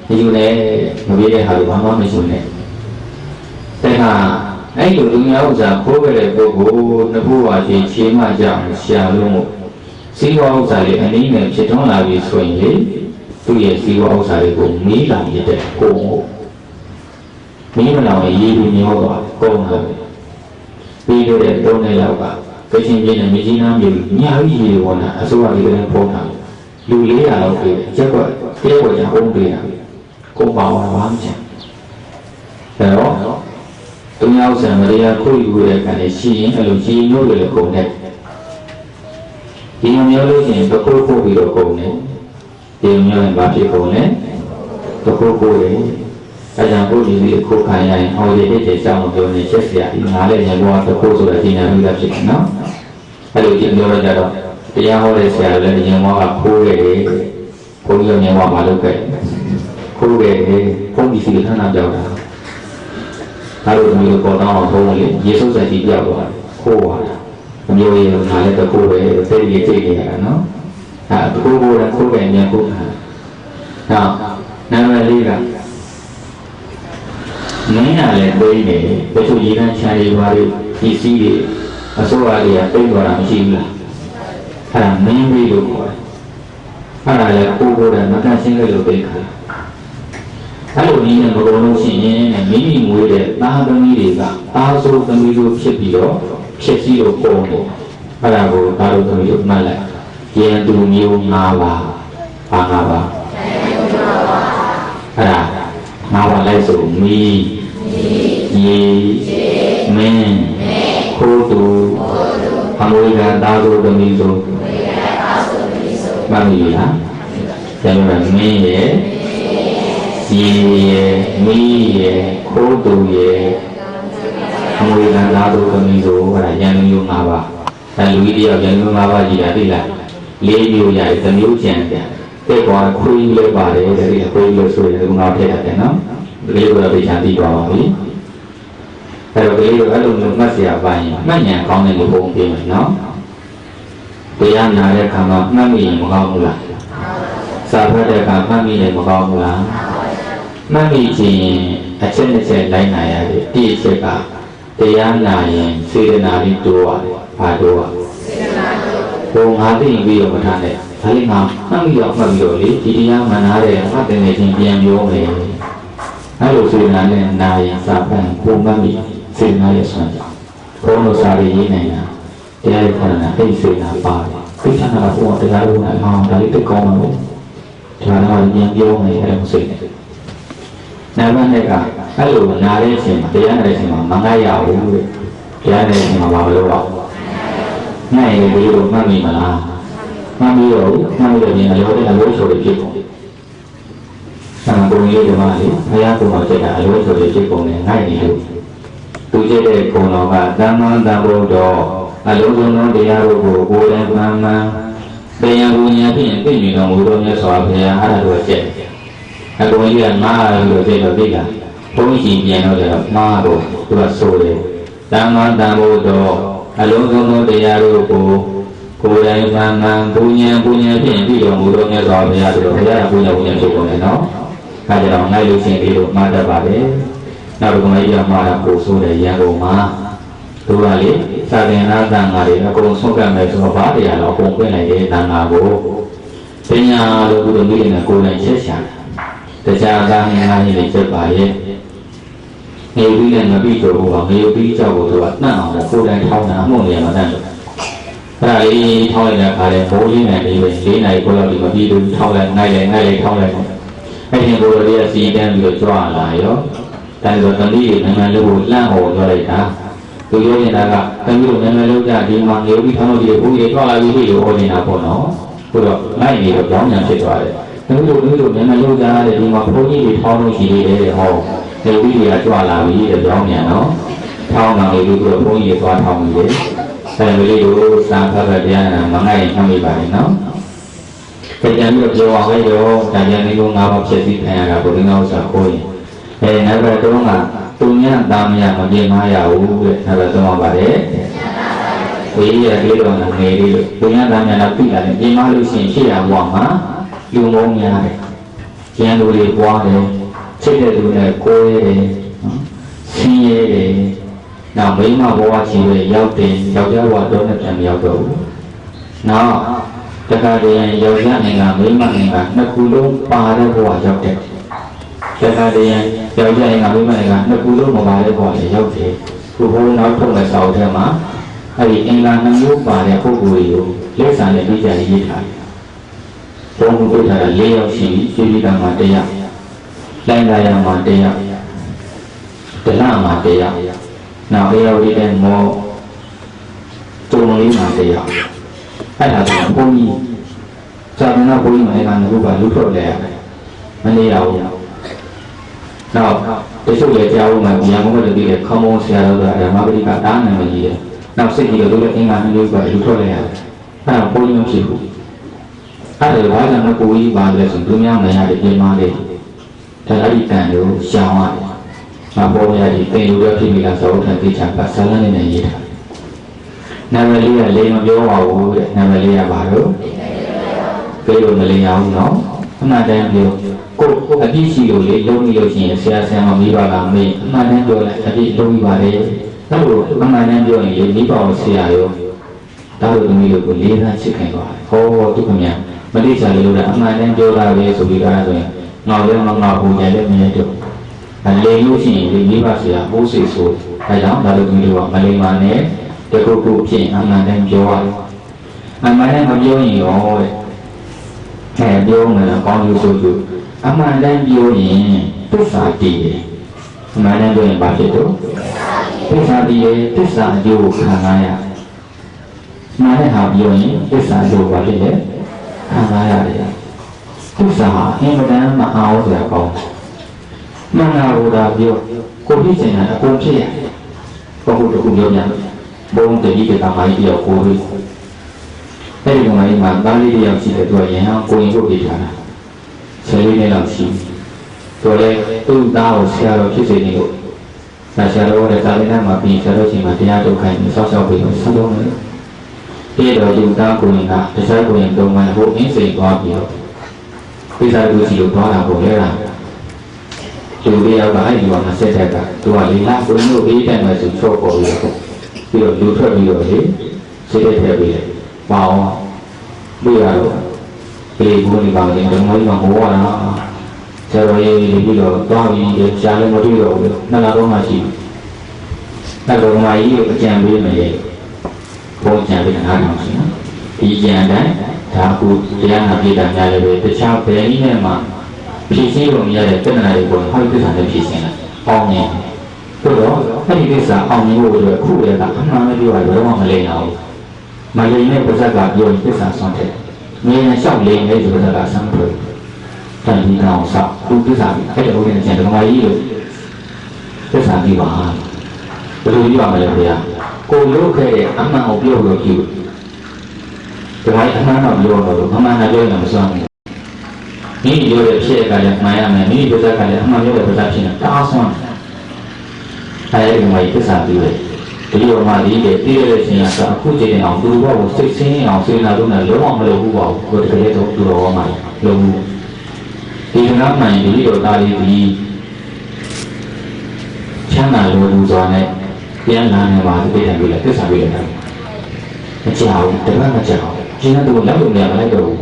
ဒီလိုနဲ့မပြေးတဲ့ဟာတွေဘာမှမရှိနဲ့တဲ့ဟာအဲ့လိုလူများဥစ္စာခိုးခဲ့တဲ့ပုဂ္ဂိုလ်နှစ်ခုပါချင်းခြေမှကြောင်ရှာလို့မို့စီဝါဥစ္စာလေးအနည်းနဲ့ဖြစ်ထွန်းလာပြီဆိုရင်လေသူ့ရဲ့စီဝါဥစ္စာတွေကိုမီးလောင်ရတဲ့ကိုယ်ကိုမီးမလောင်ရင်ရေပြီးမျိုးသွားကုန်လာတယ်ပြီးလို့တဲ့3နှစ်လောက်ကကချင်ပြည်နယ်မြကြီးနားမြို့ညာကြီးရေဝန်တာအစိုးရဒီကနေ့ပေါ်တာလူ400လောက်ပြေချက်ကွက်တဲကွက်ရအောင်ပြေတာကိုပါဝါဘာမှမချင်ဒါတော့သူများဥစ္စာမတရားခိုးယူတဲ့ခံလေးရှိရင်အဲ့လိုကြီးမျိုးတွေလည်းကုန်တယ်ဒီမျိုးလို့ရှိရင်တခုပို့ပြီးတော့ကုန်တယ်ဒီမျိုးရင်ဘာဖြစ်ကုန်လဲတခုပို့တယ်အဲကြောင့်ကိုယ်ဒီလေးခုခံရရင်ဟောဒီတဲ့ကြောင့်ပြောနေချက်စရာဒီငါလည်းညဘောတခုဆိုတဲ့ဒီနာမျိုးလည်းဖြစ်တယ်နော်အဲ့လိုကြည့်ပြောရကြတော့တရားဟောတဲ့ဆရာလည်းညဘောကခိုးတယ်ဘုန်းကြီးညဘောမလုပ်ခဲ့ခိုးတယ်ဘုန်းကြီးစီခဏပြောက်တာဒါလိုမျိုးပေါ်တော့ဘုန်းကြီးယေရှုစက်ကြီးပြောက်သွားခိုးသွားတာမျိုးရငါလည်းတခုပဲစိတ်ကြီးကြိတ်နေရတာနော်အဲတခုကိုလည်းခိုးတယ်ညခုခံနောက်နာမည်လေးကမင်းရလည်းသိနေတယ်တချို့ရေနံချာရီပါတွေဒီစီးတွေအစိုးရတွေကသိသွားတာမရှိဘူးလားအဲ့ဒါမင်းပြီးလို့ခေါ်တယ်အဲ့ဒါလည်းကိုယ်လည်းမကန်ရှင်းလို့သိခါအဲ့လိုနည်းနဲ့မကုန်လို့ရှိရင်မိမိမွေးတဲ့သားသမီးတွေကသားစိုးသမီးတို့ဖြစ်ပြီးတော့ဖြစ်စီလို့ပုံတယ်အဲ့ဒါကိုသားတို့သမီးတို့မှတ်လိုက်ရန်သူမျိုး5ပါးဘာ5ပါးအဲ့ဒါ5ပါးလိုက်ဆိုမီးရေမင်းခိုးသူအမွေခံသားတို့သမီးတို့မှတ်မိလားကျန်တော့မင်းရဲ့ရေရဲ့မီးရဲ့ခိုးသူရဲ့အမွေခံသားတို့သမီးတို့အဲ့ဒါရန်သူမျိုး5ပါးအဲလူကြီးတယောက်ရန်သူမျိုး5ပါးကြီးတာသိလား4မျိုးရတယ်တစ်မျိုးကျန်တယ်တဲ့ကွာခွေးလေးပါတယ်တဲ့ဒီခွေးလို့ဆိုရင်ဒီငါထည့်ရတယ်နော်ဒီလေးကတော့သိချင်သိသွားပါပြီအဲ့တော့ဒီလေးကိုအဲ့လိုမျိုးမှတ်စရာပိုင်းမှတ်ဉာဏ်ကောင်းတဲ့လူပုံပြင်မယ်နော်တရားနာတဲ့ခါမှာမှတ်မိရင်မကောင်းဘူးလား စာဖတ်တဲ့အခါမှတ်မိတယ်မကောင်းဘူးလားမှတ်မိခြင်းအချက်တစ်ချက်လိုက်နိုင်ရတယ်ဒီအချက်ကတရားနာရင်စေတနာလေးတိုးရတယ်ဘာတိုးရစေတနာတိုးဘုံငါသိပြီးတော့မထားနဲ့ဒါလေးငါမှတ်ပြီးတော့လေဒီတရားမှန်သားတယ်မှတ်တယ်နေချင်းပြန်ပြောမယ်အဲ့လိုစေတနာနဲ့နာရင်စာဖတ်ပုံမှန်ပြီးစေတနာရဲ့ဆွမ်းကြောင့်ဘုံတို့စာရေးနိုင်တာတရားရခဏအိတ်စေတနာပါတယ်သိချင်တာဘုံတရားလို့နိုင်အောင်ဒါလေးသိကောင်းမှာလို့ဒါတော့ပြန်ပြောမယ်အဲ့လိုစိတ်နဲ့နာမနဲ့ကအဲ့လိုနားတဲ့အချိန်မှာတရားနာတဲ့အချိန်မှာမငတ်ရဘူးတဲ့တရားနာတဲ့အချိန်မှာမလုပ်အောင်နိုင်ရဒီလိုမှတ်မိမလားမှတ်ပြီးတော့မှတ်လို့ပြန်ရောတဲ့အလို့ဆိုရဖြစ်ပုံဆံပုံလေးဒီမှာလေဘုရားကုံတော်ကျက်တာအလို့ဆိုရဖြစ်ပုံနဲ့နိုင်နေလို့သူကျက်တဲ့ကုံတော်ကသမ္မာသမ္ဗုဒ္ဓောအလုံးစုံသောတရားတို့ကိုကိုယ်တိုင်မှန်မှန်တရားပူညာဖြင့်သိမြင်တော်မူသောမြတ်စွာဘုရားအားတော်ကျက်အကုန်ကြီးကမာလို့သိတော့သိတာဘုန်းကြီးပြန်တော့တယ်မာတော့သူကဆိုတယ်သမ္မာသမ္ဗုဒ္ဓောအလုံးစုံသောတရားတို့ကိုကိုယ်တိုင်မှန်မှန်ပူညာဖြင့်သိတော်မူသောမြတ်စွာဘုရားတို့ဘုရားပူညာဖြစ်ကုန်တယ်နော်အဲဒါကြောင့်နိုင်လို့ချင်းဒီလိုမှားတတ်ပါတယ်နောက်တစ်ခါမှရမှာကိုဆိုတယ်ရန်ကုန်မှာသူကလေစာသင်္နာတန်ဃာတွေအကုန်ဆုံးကပ်မယ်ဆိုတော့ဘာတရားတော့အကုန်ပြင့်လိုက်တဲ့တန်ဃာကိုပညာလို့ဘုရားမြင်တဲ့ကိုယ်တိုင်ချက်ရှာတရားသားငါးကြီးတွေချက်ပါရဲ့နေပြီးလည်းမပြီးတော့ဘူးငရေပြီးကြောက်ကိုသူကနှံ့အောင်ကိုယ်တိုင်ထောင်းတာအမှုနေရာမှာတတ်တယ်အဲ့ဒါလေးထောင်းလိုက်တဲ့အခါလဲဘိုးလေးနဲ့လေးပဲ၄နိုင်ကိုလောက်ဒီမပြီးဘူးထောင်းလိုက်နိုင်လိုက်ထောင်းလိုက်အဲ့ဒီကိုယ်လေးကစီတန်းပြီးတော့ကြွလာရောဒါဆိုတတိယနိုင်ငံလေးကိုလှမ်းဟောပြောလိုက်တာသူပြောနေတာကတတိယနိုင်ငံလေးကဒီမှာငရေပြီးထောင်းလို့ဒီဘိုးကြီးကြွလာပြီးလို့ဟောနေတာပေါ့နော်ကိုတော့နိုင်နေတော့ကြောင်းညာဖြစ်သွားတယ်ဒီလိုမြန်မာလူသားတွေဒီမှာဘုန်းကြီးတွေထောင်းလို့ရှိသေးတယ်ဟောဒီဝိရိယကြွလာပြီတဲ့ကြောင်းမြန်နော်ထောင်းတော်လေးတို့ဘုန်းကြီးတွေသွားထောင်းပြီလေအဲဒီလေးကိုစာဖတ်ဖတ်တရားနာမငတ်ရင်နှောင်းမိပါနဲ့နော်ပြန်ပြီးတော့ပြောအောင်လေတော့ဒါကြတဲ့ကိုငါးပါးဖြစ်ပြီးခံရတာဘုရားဥစ္စာကိုရင်နောက်တော့တုံးကသူညတာမရမပြေမရဘူးတဲ့နောက်တော့သုံးပါတယ်ဝိရိယလေးတော်ငယ်လေးလို့သူညတာမရတော့ပြည်လာတယ်ပြေမလို့ရှိရင်ဖြစ်ရဘဝမှာလူမုံများတယ်ကျန်လူတွေပွားတယ်ချိတ်တဲ့လူနဲ့ကိုယ်ရတယ်ဆင်းရဲတယ်နောက်မိမဘဝကြီးပဲရောက်တယ်ယောက်ျားဘဝတော့နဲ့ပြန်မရောက်တော့ဘူးနောက်တခါတည်းယောက်ျားနိုင်ငံမိမနိုင်ငံနှစ်ခုလုံးပါတဲ့ဘဝရောက်တယ်တခါတည်းယောက်ျားနိုင်ငံမိမနိုင်ငံနှစ်ခုလုံးမပါတဲ့ဘဝရောက်တယ်ခုဘုန်းနောက်ထုတ်တဲ့စာအုပ်ထဲမှာအဲ့ဒီအင်္ဂါနှမျိုးပါတဲ့ပုဂ္ဂိုလ်တွေကိုလက်ဆံနဲ့ပြီးကြရေးထားတယ်ဘုံဘုရား၄ယောက်ရှိပြီပြည်ကမှာတရားလိုင်းလာရမှာတရားဒလမှာတရားနောက်အေယောဒီတဲ့မောတုံလေးမှာတရားအဲ့ဒါဆိုဘုန်းကြီးဇာမနာဘုန်းကြီးမှာအဲ့ဒါကလူထုတ်လဲရတယ်မနေရဘူးနောက်တချို့လည်းကြားဦးမှာဉာဏ်မဟုတ်တဲ့ဒီခေါင်းမုံဆရာတော်ကဓမ္မပရိကတားနိုင်မကြီးတယ်နောက်စိတ်ကြီးတို့လည်းအင်္ဂါမျိုးကလူထုတ်လဲရတယ်အဲ့ဒါဘုန်းကြီးမဖြစ်ဘူးအဲ့ဒါဘာကြောင့်လဲကိုကြီးပါလဲဆိုသူများနိုင်ရတဲ့ပြင်မာလေးဒါအဲ့ဒီတန်ကိုရှောင်ရတယ်။မပေါ်ရည်တင်လို့ဖြစ်မိလားသောထံတိချာပါဆလန်းနဲ့ရေးထား။နာမည်လေးကလေးမပြောပါဘူးတဲ့နာမည်လေးကဘာလို့ပြောလို့မလေးရဘူးနော်။အမှန်တမ်းပြောကိုအပြည့်ရှိလို့လေလုံးပြီးလို့ရှိရင်ဆရာဆရာမမိပါကမေးအမှန်တမ်းပြောလိုက်အပြည့်လုံးပြီးပါလေ။ဒါလို့အမှန်တမ်းပြောရင်လေမိပါဆရာရောဒါလို့သမီးတို့ကိုလေးစားချစ်ခင်သွားတယ်။ဟောသူခင်ဗျာမတိချာလေးလို့အမှန်တမ်းပြောတာပဲဆိုပြီးတော့ဆိုရင်ငါလည်းငါဘုံညာလည်းမရတော့အလိမ်လို့ရှိရင်ဒီမိဘဆရာဘိုးစိတ်ဆိုအဲကြောင့်ဒါလိုမျိုးကမလိမ်ပါနဲ့တခုခုဖြစ်အမှန်တမ်းပြောရတယ်အမှန်တမ်းမပြောရင်ရောတဲ့ပြောမှလည်းကောင်းလို့ဆိုသူအမှန်တမ်းပြောရင်သစ္စာတည်တယ်အမှန်တမ်းပြောရင်ဘာဖြစ်တော့သစ္စာတည်တယ်သစ္စာအကျိုးခံစားရမှန်တဲ့ဟာပြောရင်သစ္စာအကျိုးဘာဖြစ်လဲခံစားရတယ်သစ္စာအင်မတန်မအောင်စရာကောင်းမှန်တာကိုဒါပြောကိုဖြစ်ချင်တာအကုန်ဖြစ်ရတယ်ဘုဟုတခုပြောပြဘုံတတိကတာမိုင်းပြောကိုပြီးအဲ့ဒီကောင်လေးမှာသားလေးတယောက်ရှိတယ်သူကရဟန်းကိုရင်ဖို့ပြထားတာဆယ်လေးနှစ်လောက်ရှိသူလည်းသူ့သားကိုဆရာတော်ဖြစ်စေနေလို့ဆရာတော်ရဲ့သာသနာမှာပြီးဆရာတော်ချင်းမှာတရားထုတ်ခိုင်းပြီးဆောက်ရှောက်ပြီးဆက်လုံးတယ်ပြီးတော့သူ့သားကိုရင်ကတခြားကိုရင်တုံးမှဟိုအင်းစိန်သွားပြီးတော့ ပိစာလူကြီးကိုသွားတာပုံလဲတာလူတယောက်ကအဲ့ဒီမှာဆက်တက်ကသူကလေလာကိုမျိုးအေးတယ်မယ်ဆိုချော့ပေါ်ပြီးတော့လူထွက်ပြီးတော့လေစိတ်ထည့်ပြီးတယ်ပေါအောင်တွေ့ရတော့ပြေဘူးနေပါလေဒီမောကြီးကဟောတာဆရာတော်ရေးပြီးတော့သွားပြီးရှားလည်းမတွေ့တော့ဘူးနှစ်လတော့မှရှိတယ်တော်မကြီးကိုအကြံပေးမယ်လေဘုန်းကြံပေးတာတော့ရှိနော်ဒီကြံတိုင်းဒါကူတရားနာပြတာများလည်းပဲတခြားဘယ်နည်းနဲ့မှဖြည့်ရှင်းလို့ရတဲ့ပြဿနာတွေကိုဟောဒီသစ္စာနဲ့ဖြည့်ရှင်းတာအောင်မြင်ဆိုတော့အဲ့ဒီသစ္စာအောင်မြင်ဖို့အတွက်အခုလည်းကအမှန်ပဲပြောရတော့မလိမ့်အောင်မလိမ့်တဲ့ပါဇက်ကပြောရင်သစ္စာဆုံးတယ်ငြင်းနဲ့လျှောက်လိမ့်တဲ့ပါဇက်ကဆန်းထွက်တန်ဒီကောင်ဆောက်သူသစ္စာအဲ့ဒီဘုရားကျန်တော်မကြီးလို့သစ္စာပြီးပါဘယ်လိုပြောရမလဲခင်ဗျာကိုလို့ခဲ့တဲ့အမှန်ကိုပြောလို့ကြည့်ဒီမှာအမှန်တော့ပြောတော့အမှန်နဲ့ပြောရင်မစွမ်းဘူးမိမိပြောတဲ့ဖြစ်ရကလည်းမှန်ရမယ်မိမိပြောတဲ့ကလည်းအမှန်ပြောတဲ့ဘာသာဖြစ်နေတာအားစွမ်းအဲဒီမှာသစ္စာပြီးတယ်ဒီလိုမှဒီတည်ရတဲ့ရှင်ကအခုချိန်အောင်သူတို့ကစိတ်ဆင်းအောင်စေနာလုံးနဲ့လုံးဝမလုပ်ဘူးပေါ့ကိုယ်တကယ်တော့သူတော်မှလုံးဘူးဒီကနေ့မှန်ဒီလိုသားလေးဒီချမ်းသာလို့လူစွာနဲ့ပြန်လာနေပါသေးတယ်ပြီးလဲသစ္စာပြီးလိုက်တာမကြောက်ဘူးတပတ်မကြောက်ကျင်းတော့လောက်လို့မရမလိုက်တော့ဘူး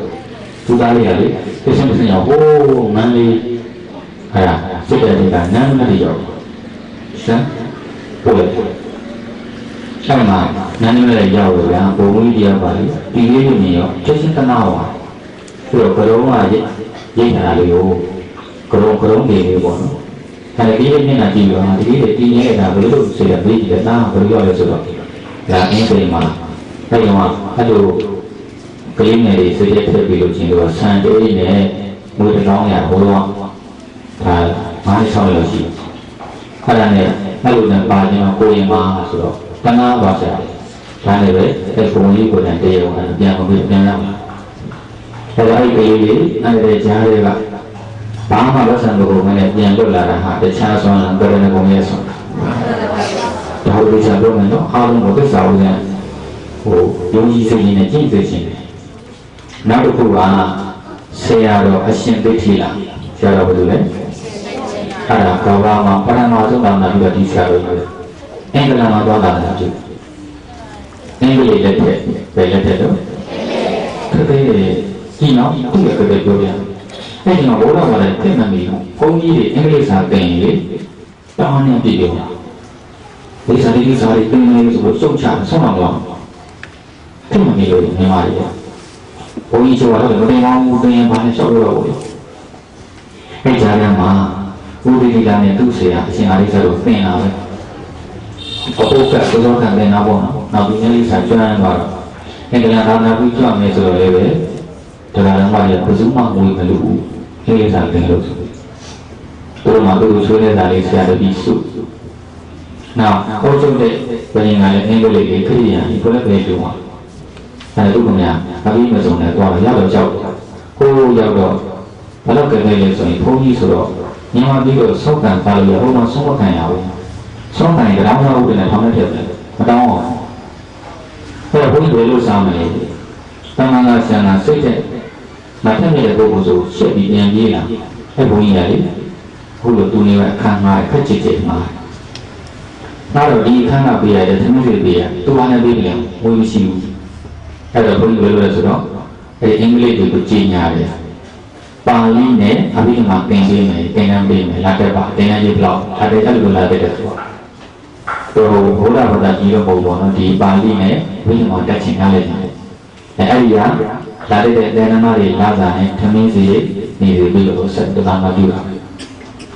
သူသားလေးကလေသစ္စာမစင်အောင်ဟိုးမန်းလေးဟာစစ်တဲ့တွေကနန်းမတိရောက်စမ်းဟုတ်တယ်အဲ့မှာနန်းမလေးရောက်လို့ဗျာဘုံကြီးတရားပါလေဒီလေးကိုမြင်ရောချက်ချင်းတနာပါပြီးတော့ကရုံးကရိတ်ထားလေးကိုကရုံးတွေလေးပေါ့နော်အဲဒီလေးမျက်နှာကြည့်လို့ဒီလေးတင်းနေတာဘယ်လိုဆိုရမေးကြည့်တယ်နားဘယ်လိုရောက်လဲဆိုတော့ဒါအင်းစိန်မှာအဲဒီမှာအဲ့လိုကလေးငယ်တွေစိတ်ထည့်ပြီးလို့ချင်းတော့ဆန်တေးနဲ့မွေးတောင်းရဟိုတော့ဒါ9-6လောက်ရှိအဲ့ဒါနဲ့အဲ့လိုနဲ့ပါခြင်းကိုရင်မှာဆိုတော့တနာပါဆရာဒါနဲ့ပဲအဲ့ပုံလေးကိုတန်တရားဝင်ပြန်မပြီးပြန်လာအဲ့ဒါအဲ့ဒီကလေးလေးအဲ့ဒီကြားတွေကဘာမှလက်ဆံလို့မနဲ့ပြန်လွတ်လာတာဟာတခြားဆုံးကရဏဂုံရဲ့ဆုံးဒါကိုကြာတော့မယ်နော်အားလုံးကိုသစ္စာဥစဉ်ဟိုယုံကြည်စိတ်နဲ့ကြည်သိခြင်းနောက်တစ်ခုကဆရာတော်အရှင်သိထိလာဆရာတော်ဘယ်လိုလဲအဲ့ဒါကဘာမှပရမသုတနာပြီးတော့ဒီဆရာတော်ကြီးအင်္ဂလာမှာသွားတာလားဖြစ်အင်္ဂလိပ်လက်ထက်ပဲလက်ထက်တော့တကယ်ကြီးနော်သူ့ရဲ့ကလေးပြောပြအဲ့ဒီမှာဘောဓဘာသာသိမှန်ပြီဘုန်းကြီးတွေအင်္ဂလိပ်စာသင်လေတောင်းနေပြီပြောဒီစာလေးစာလေးသင်နေဆိုတော့စုံချဆုံးအောင်တော့သိမှန်ပြီလို့မြန်မာတွေဘုန်းကြီးဆိုတာတော့မတင်အောင်ဘူးသင်ရင်ဘာနဲ့လျှောက်လို့တော့ဘူးအဲ့ကြားထဲမှာဘုရားဒီလာနဲ့သူ့ဆရာအရှင်အာရိသတို့သင်လာပဲအဖို့ကသောတော်ခံတဲ့နာပေါ့နော်နောက်ဒီနေ့စာကျွမ်းသွားတော့အင်္ဂလန်သာနာပြီးကြွမယ်ဆိုတော့လည်းပဲတရားတော်မှာရဘုဇုမငွေမလို့ဘူးအင်္ဂလိပ်စာသင်လို့ဆိုတို့မှာတို့ဆွေးနေတာလေးဆရာတို့ပြီးစုနောက်ဟောချုပ်တဲ့ဘယ်ရင်ကလည်းအင်္ဂလိပ်လေးခရိယာဒီကိုလည်းပဲပြောမှာအဲတို့ကများအပြီးမစုံနဲ့သွားတော့ရောက်တော့ကြောက်ကိုရောက်တော့ဘယ်တော့ကြလဲဆိုရင်ဘုန်းကြီးဆိုတော့မြန်မာပြည်တော့စောက်ကံပါလို့ရဟိုမှာဆုံးမခံရဘူးဆုံးခံရတော့မှဥပဒေနဲ့ထောင်နဲ့ထည့်တယ်မတောင်းအောင်အဲ့တော့ဘုန်းကြီးဘယ်လိုစားမလဲတမန်တော်ဆန္ဒစိတ်တဲ့မထက်မြတဲ့ပုဂ္ဂိုလ်ဆိုရှက်ပြီးပြန်ပြေးလာအဲ့ဘုန်းကြီးကလေခုလိုသူနေကအခန်းငါခက်ချစ်ချစ်မှာနောက်တော့ဒီအခန်းကပေးရတယ်သမီးတွေပေးရသူကလည်းပေးတယ်ဝေးမရှိဘူးအဲ့တော့ဘုန်းကြီးဘယ်လိုလဲဆိုတော့အဲ့အင်္ဂလိပ်တွေကိုကြီးညာတယ်ပါဠိနဲ့အဘိဓမ္မာသင်ပေးမယ်သင်တန်းပေးမယ်လာတက်ပါသင်တန်းရေးဘလောက်ဒါတည်းအဲ့လိုလာတက်တယ်ဆိုတော့ဘုရားဘာသာကြီးတော့ပုံပေါ်တော့ဒီပါဠိနဲ့အဘိဓမ္မာတက်ချင်ရလိုက်တယ်အဲ့ဒီကလာတဲ့သင်္ကန်းတွေလာစားနဲ့ထမင်းစီနေပြီးလို့ဆက်တမ်းမပြုတာ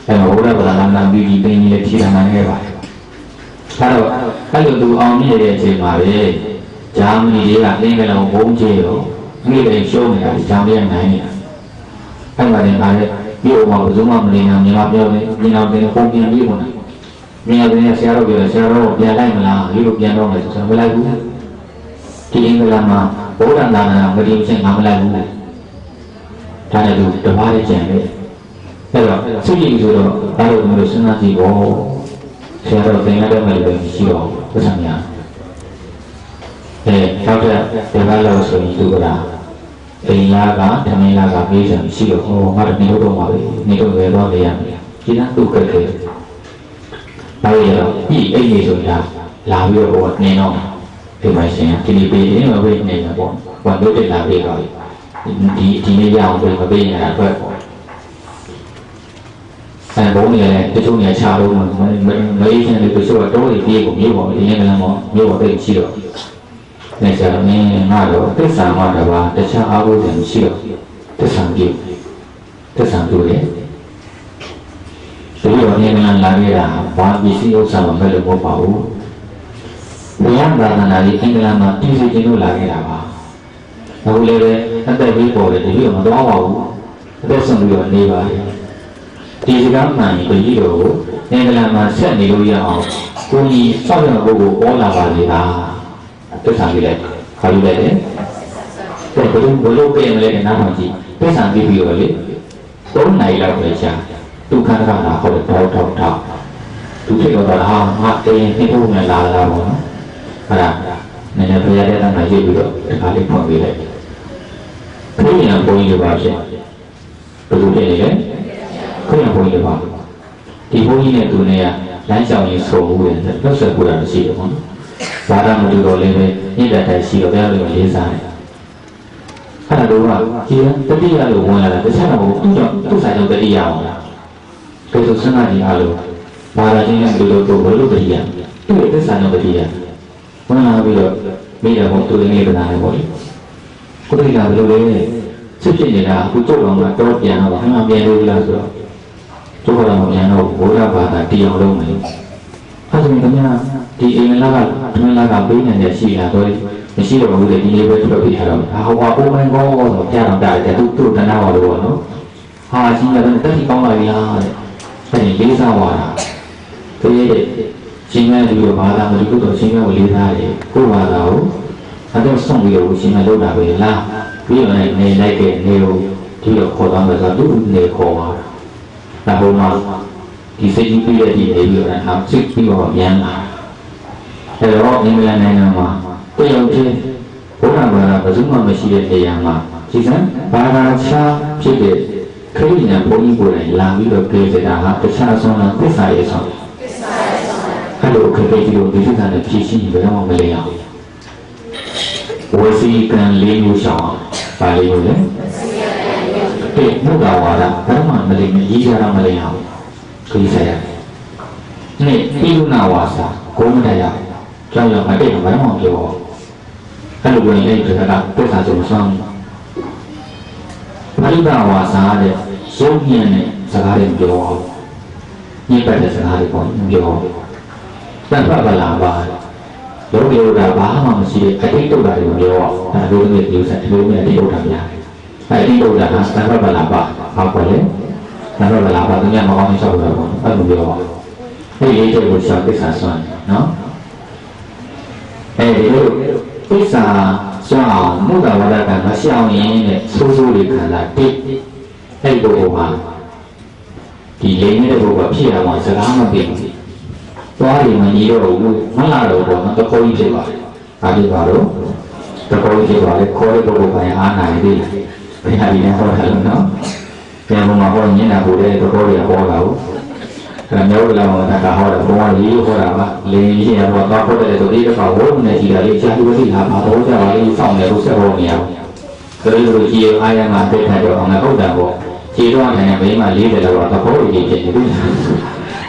အဲ့တော့ဘုရားဘာသာနာပြီးဒီပင်ကြီးလေးဖြေထားနိုင်ခဲ့ပါတယ်အဲ့တော့အဲ့လိုသူအောင်မြင်တဲ့အချိန်မှာပဲဂျာမနီတွေကသင်္ကန်းဘုံကျဲရောမိတယ်ရှုံးနေတာဂျာမနီကနိုင်နေတာအဲ့မှာတင်ပါလေဒီဥပမာဘယ်သူမှမနေနိုင်မြန်မာပြောတယ်ညီတော်တင်ပုံပြန်ပြီးဝင်တယ်ညီတော်တင်ဆရာတော်ပြောဆရာတော်ပြန်လိုက်မလားဒီလိုပြန်တော့မယ်ဆိုတော့မလိုက်ဘူးဒီအင်္ဂလန်မှာဘုရားသာနာမတိချင်းငါမလိုက်ဘူးဒါနဲ့သူတပါးလေးကျန်တယ်အဲ့တော့စိတ်ကြီးဆိုတော့ဘာလို့မလို့စဉ်းစားကြည့်ပေါ့ဆရာတော်သင်ရတဲ့မယ်လို့ရှိတော့ပစံများနောက်တဲ့ဒီဘာလို့ဆိုရင်သူက အိမ်လာကတမင်လာကပြေးစံရှိတော့ဟောငါတို့နေတော့မှာပဲနေတော့ပဲတော့လေရမယ်ဒီကသူ့ကဲခဲဘာလို့လဲဒီအိမ်ကြီးဆိုတာလာပြီးတော့နေတော့ဒီမှာရှင်ဒီနေ့ပြေးရင်မပြေးနေမှာပေါ့ဘာလို့တက်လာပြေးတော့ဒီနေ့ရအောင်ပြေးမပြေးနေတာအတွက်ဘုံနေတချို့နေချလို့မအေးချင်တယ်တချို့ကတော့တိုးပြေးကိုမျိုးပေါ့ဒီနေ့ကလည်းမျိုးပေါ့တိတ်ရှိတော့နေကြတော့ငါတော့သစ္စာမှတပါတခြားအားကိုးတယ်မရှိတော့သစ္စာပြေသစ္စာတူတယ်ဒီလိုနေမှလာခဲ့တာဘာပစ္စည်းဥစ္စာမှမလို့မဟုတ်ပါဘူးဘုရားသာသနာကြီးအင်္ဂလာမှာပြည်စီခြင်းလို့လာခဲ့တာပါအခုလည်းပဲအသက်ကြီးပေါ်တယ်ဒီလိုမသွားပါဘူးအသက်ဆုံးပြီးတော့နေပါဒီစကားမှန်ရင်ပြည်တော်ကိုအင်္ဂလာမှာဆက်နေလို့ရအောင်ကိုကြီးစောင့်ရတဲ့ပုဂ္ဂိုလ်ပေါ်လာပါလေလားသစ္စာကြည့်လိုက်ခါယူလိုက်တယ်ဘယ်လိုပြင်မလဲနားထောင်ကြည့်သစ္စာကြည့်ပြီးတော့လေ3 နိုင်လောက်ပဲရှာဒုက္ခကလာဟောတော့တော့သူဖြစ်တော့ဟာငါတင်းနေဖို့နဲ့လာတာပေါ့နော်အဲ့ဒါနည်းနည်းပြရတဲ့အခါရေးပြီးတော့ဒီခါလေးဖွင့်ပေးလိုက်ခရိယာဘုန်းကြီးတွေပါဖြစ်ဘယ်လိုဖြစ်နေလဲခရိယာဘုန်းကြီးတွေပါဒီဘုန်းကြီးနဲ့သူနဲ့ကလမ်းလျှောက်ရေးဆိုဦးတယ်လွတ်ဆက်ပူတာမရှိဘူးပေါ့နော်ဘာသာမတူတော့လည်းပဲညစ်တဲ့တိုင်ရှိတော့ဘယ်လိုလဲလေးစားတယ်အဲ့ဒါတော့ဒီတတိယလို့ဝင်လာတာတခြားတော့သူ့ကြောင့်သူ့ဆိုင်ကြောင့်တတိယအောင်လားဒီလိုစဉ်းစားကြည့်အားလို့ဘာသာချင်းနဲ့ဒီလိုတော့ဘယ်လိုတတိယသူ့ရဲ့သစ္စာကြောင့်တတိယဝင်လာပြီးတော့မိတယ်ပေါ့သူရင်းနေကြတာပေါ့လေကိုယ်ကဘယ်လိုလဲစစ်ဖြစ်နေတာအခုကျုပ်တော်ကတော့ပြန်တော့အမှန်ပြန်လို့လားဆိုတော့ကျုပ်တော်ပြန်တော့ဘုရားဘာသာတရားလုံးမယ်အဲ့ဒါဆိုရင်ဒီအိမ်လာကတွင်လာကပေးနေတယ်ရှိတာတော့မရှိတော့ဘူးလေဒီလေးပဲထွက်ပြီးထားတော့ဟောပါအိုးမန်ကောဆိုကြားတော့တာတယ်သူ့တနာပါလို့ပေါ့နော်ဟာကြီးရတယ်တက်ပြီးကောင်းလာပြီလားတဲ့အဲ့ဒီလေးစားသွားတာတကယ်ရှင်မဲလူဘာသာမလူတော့ရှင်မဲကိုလေးစားတယ်ကိုဘာသာကိုအဲ့တော့ဆုံးပြီးတော့ရှင်မဲလောက်တာပဲလားပြီးတော့နေလိုက်တဲ့နေကိုဒီတော့ခေါ်သွားမယ်ဆိုတော့သူ့နေခေါ်သွားတာဟိုမှာဒီစိတ်ကြီးပြည့်တဲ့ဒီနေပြီးတော့နောက်စိတ်ပြီးတော့မြန်လာအဲ့တော့အင်္ဂလန်နိုင်ငံမှာတရုတ်ချင်းဘုရားဘာသာဘယ်သူမှမရှိတဲ့နေရာမှာဒီစံဘာသာချာဖြစ်တဲ့ခရိယာဘုန်းကြီးကိုယ်တိုင်လာပြီးတော့ပြေးကြတာဟာတခြားဆုံးလားသစ္စာရဲ့ဆုံးအဲ့လိုခေတ်ကြီးတို့ဒီသစ္စာနဲ့ဖြည့်ရှင်းဘယ်တော့မှမလဲအောင်ဝစီကံလေးမျိုးရှောင်းပါလိမ့်မယ်လေဒီဘုရားဝါဒဘယ်မှမလဲရေးကြတာမလဲအောင်ခရီးဆိုင်နေ့ပိလုနာဝါစာကိုမတရားကြောင်းရမတဲ့ဘာမှမပြောအဲ့လိုဝင်လိုက်တဲ့ကတက်တာဆိုဆောင်ပရိဒါဝါစာတဲ့ရုပ်ညံ့တဲ့စကားတွေပြောအောင်ညစ်ပတ်တဲ့စကားတွေပေါ့ပြောတန်ဖတ်ပါလားပါလောကီဥဒ္ဒါဘာမှမရှိတဲ့အတိတ်တုဒ္ဒါတွေပြောအောင်ဒါလိုမျိုးပြောစတယ်လိုမျိုးအတိတ်တုဒ္ဒါများအဲ့ဒီတုဒ္ဒါဟာတန်ဖတ်ပါလားပါဟောပေါ်လေတန်ဖတ်ပါလားပါသူများမကောင်းနေလျှောက်တော့ပေါ့အဲ့လိုပြောအောင်အဲ့ဒီလေးတွေကိုရှောက်သစ္စာဆွမ်းနော်အဲ့ဒီလိုသစ္စာဆွမ်းအောင်မုဒ္ဒဝါဒကမရှောင်ရင်တဲ့ဆိုးဆိုးတွေခံစားတိအဲ့ဒီဘုရားဒီလေးနေတဲ့ဘုရားဖြစ်ရမှာစကားမသိဘူးသွားရင်မကြီးတော့ဘူးမလာတော့တော့တခေါကြီးဖြစ်ပါတယ်အားဒီပါတော့တခေါကြီးဖြစ်ပါတယ်ခေါ်တဲ့ဘုရားအားနိုင်သေးတယ်ဘယ်ဟာဒီလဲဟောတာလို့နော်ပြန်မှာဟောညင်တာဘုရားတခေါကြီးဟောတာကိုအဲ့မျိုးလာမှာတခါဟောတာဘုရားကြီးဟောတာပါလင်းကြီးရတော့သွားဟောတယ်ဆိုဒီတခါဝုန်းနေကြည့်တာလေးချာလူသိလာပါတော့ကြပါလေစောင့်နေလို့ဆက်ဟောနေရအောင်ဒါလိုကြီးအားရမှာတက်ထားတော့အောင်ဟုတ်တာပေါ့ခြေတော့နိုင်မိမ40လောက်တော့သဘောကြီးဖြစ်နေပြီ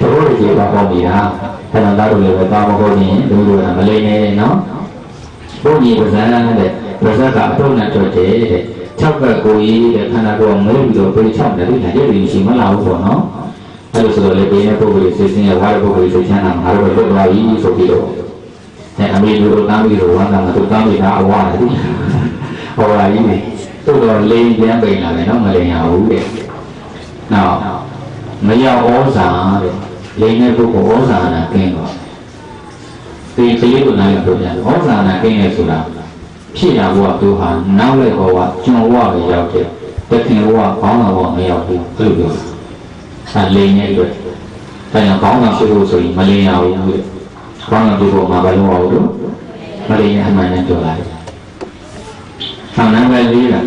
သဘောကြီးပါပေါ့နေတာအဲ့တော့တို့လည်းပဲပါမဟုတ်ရင်တို့ကမလိမ့်နေနော်ဘုန်းကြီးကဇာတ်တဲ့ဗဇက်ကအထုံးနဲ့တွေ့တယ်တဲ့6ဘက်ကိုကြီးတဲ့ခန္ဓာကိုယ်ငဲပြီးတော့ပြေး6တယ်ဒီနေ့တည်းရှိမလာဘူးပေါ့နော်အဲ့လိုဆိုတော့လေဘေးနဲ့ပုဂ္ဂိုလ်စိတ်ဆင်းရဲဝါရပုဂ္ဂိုလ်စိတ်ချမ်းသာငါတို့လွတ်သွားပြီဆိုပြီးတော့အမေတို့သားပြီးတော့ဝမ်းသာမှာသူသားပြီးတာအဝါတယ်ဟောလာကြီးတို့တော့လိန်ပြန်ပိန်လာတယ်နော်မလိန်ရဘူးတဲ့နောက်မရောက်ဩဇာတဲ့လိန်တဲ့ပုဂ္ဂိုလ်ဩဇာနာကင်းတော့ဒီကလေးကိုနိုင်လို့ပြန်ဩဇာနာကင်းနေဆိုတာဖြစ်ရဘုရားသူဟာနောက်လိုက်ဘဝကျွံဘဝပဲရောက်တယ်တခင်ဘဝကောင်းတာဘဝမရောက်ဘူးအဲ့လိုပြောတာလိန်တဲ့အတွက်ဒါကြောင့်ကောင်းတာဖြစ်ဖို့ဆိုရင်မလိန်ရဘူးတဲ့ကောင်းတာဖြစ်ဖို့မှာဘာလို့မလိန်ရအမှန်နဲ့ပြောလိုက်ဆံနံပဲလေးတာ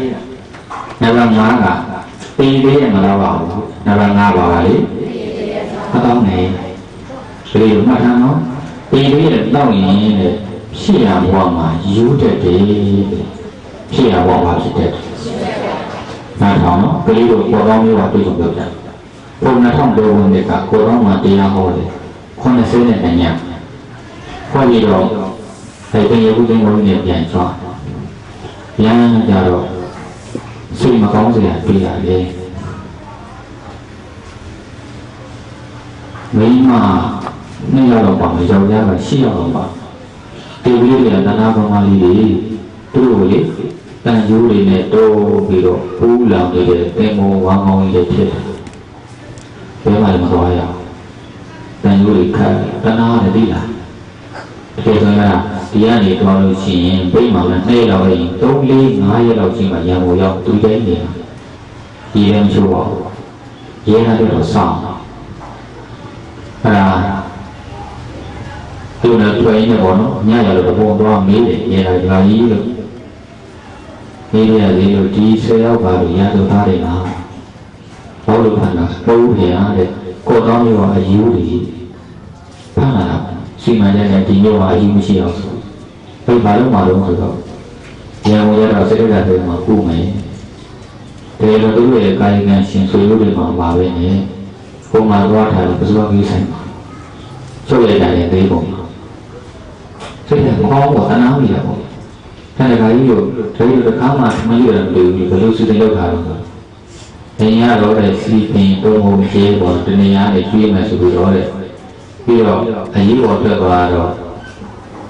Never Naga, Pindi and Malava, Never Navali, Adone, Sri Matano, Pindi and Lawin, Shia Wama, you did, Shia Wama did. Natano, believe what only what we do. Punatom do when they got Koroma Dia Holy, Conasin and Yam. For you know, I think you wouldn't want to get Yan Yan Jaro. Suy mà có gì bây giờ đi mấy mà nên là đồng bằng thì giàu ra và xí đồng bằng tiêu biểu là ta nào mà đi đi tôi rồi ta du đi này tôi bị độ phú làm gì để tem mua hoa ngon gì thế cái này mà gọi à ta du đi khai ta nào để đi làm thế thôi là thì anh ấy nói là chỉ bây mà là đây là vậy tốt lý ngay là chỉ mà nhà ngồi dòng tôi thấy gì thì em chùa dễ là cái đồ sòng là tôi là thuê nhà bọn nó nhà là được buôn đoan mỹ để nhà là ý được đây là gì được chi xéo và được nhà tôi ta để nào có được thành là bố thì để cô đó như là yếu thì phát là suy mà nhà này thì như là yếu chi học tôi phải lúc mà đúng rồi không nhà một gia đình sẽ là từ mà cu mấy thế là đối với cái ngày sinh suy lúc để mà bảo vệ này cô mà qua thầy là cái số ghi sánh số về đại để thấy bụng thế là khó của ta nói gì là bụng thế là cái ví dụ thấy được khá mà mấy người làm điều thì phải lưu sư tinh đâu cả rồi thế nhà đó là si pin tôi hôm chế bỏ trên nhà để chuyên mà sự đó đấy ví dụ thầy dưới bỏ được vào rồi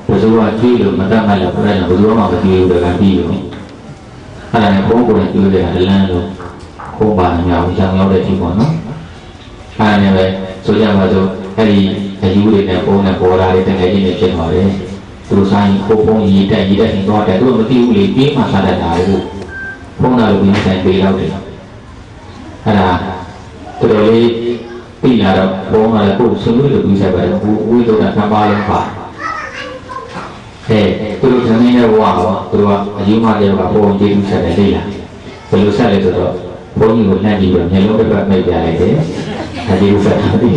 bây giờ truy được mà ta hay là cái này là bây giờ mà phải điều được làm gì rồi cái này không có chuyện để làm rồi không bàn nhau chẳng nhau để chỉ còn nó cái này vậy số giờ mà rồi cái gì cái gì này cô ra để cái gì để chuyện hỏi đấy tôi sai không gì thì to để tôi mới tiêu lý biết mà sai đại rồi không nào được những cái bị đâu thì hay là tôi đây bây giờ không là cô xử được như vậy vui tôi đặt ra ba lần phải thế tôi thấy này là wow tôi bảo dù mà đều là phong chỉ sẽ để đi là tôi sẽ để tôi đó phong như người này gì vậy nhưng lúc cái bạn này dài thế là đi sẽ đi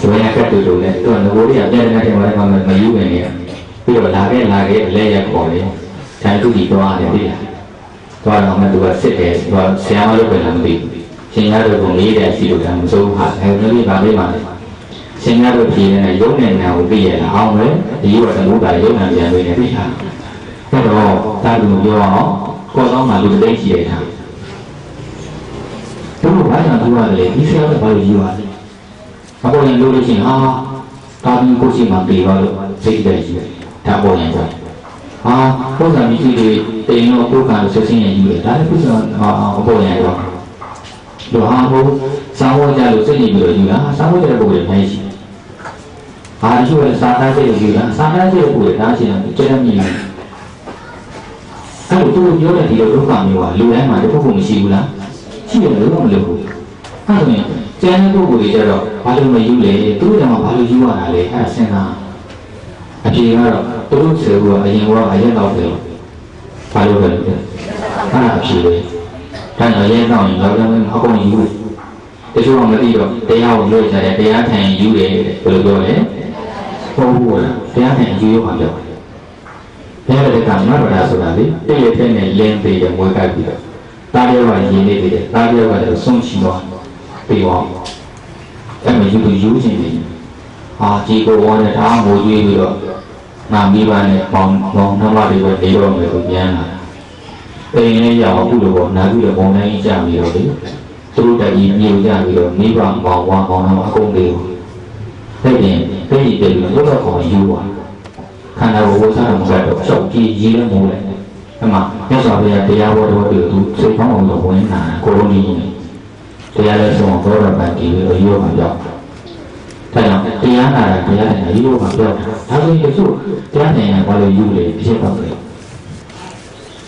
rồi nhà cái tôi này tôi nói bố đi ở đây thì mà yêu người này bây giờ là cái lẽ ra khỏi đấy thay tôi đi qua để đi là qua là mà tôi sẽ để và xem lúc về làm gì xem ra được cũng nghĩ để chỉ được làm số hạt hay nó đi vào đây mà xem ra được thì này giống này nào bây giờ là ông đấy thì gọi là ngũ đại giống nào giờ người này biết hả cái đồ ta dùng do nó có nó mà dùng đây chỉ để thằng đúng rồi phải là tôi là để tí xíu là bao nhiêu à mà cô nhận đôi chỉ ta đi cô chỉ bằng tỷ vào được gì để gì ta cô nhận rồi có giờ mình chỉ tiền nó cô cần sẽ xin nhận gì đấy cứ giờ cô nhận rồi rồi cô sau đó ra được sẽ nhận được gì đó sau đó ra cô nhận hay gì chú là sao ta sẽ được gì đó sao ta sẽ được cô nhận ta chỉ là chơi làm gì cái của tôi nhớ là thì đâu có phạm nhiều à lưu đấy mà tôi không chịu lắm chỉ là lưu không lưu cái này cho nên tôi cũng vậy rồi phải lưu mà lưu lệ tôi là mà phải lưu lưu à lệ hay là xem nào thì rồi tôi lúc sửa vừa anh em qua anh em đâu được phải lưu được cái là chỉ đấy cái này anh em nào nhìn đâu họ không lưu thế chú ông đã đi được thế nào rồi sẽ để thế thành lưu lệ được rồi đấy không buồn thế thành lưu hoàn được thế là cái cảm giác là sao đấy cái lệ thế này lên thì là mỗi cái gì đó ta đều là gì đấy thì ta đều là sung chi đó tùy vào em mình chỉ giữ gì vậy chỉ có quan là tháo mùi duy được làm đi vào này còn tham gia đi vào để đồ người thuộc nhà là đây này giờ cũng được bọn nào cũng được bọn này chạm nhiều đấy tôi đã nhiều chạm nhiều mỹ bằng bỏ qua còn nào không đều thế thì cái gì từ rất là khỏi du à khả năng của sao làm sao sầu chi là mù này mà nếu sao bây giờ thì ao đâu được tôi sẽ có một loại của những là colony thì là xong rồi là bạn chỉ ở yêu mà dọc thế nào thì là yêu mà dọc tháo đi cái số cái này là gọi là yêu để chế tạo đấy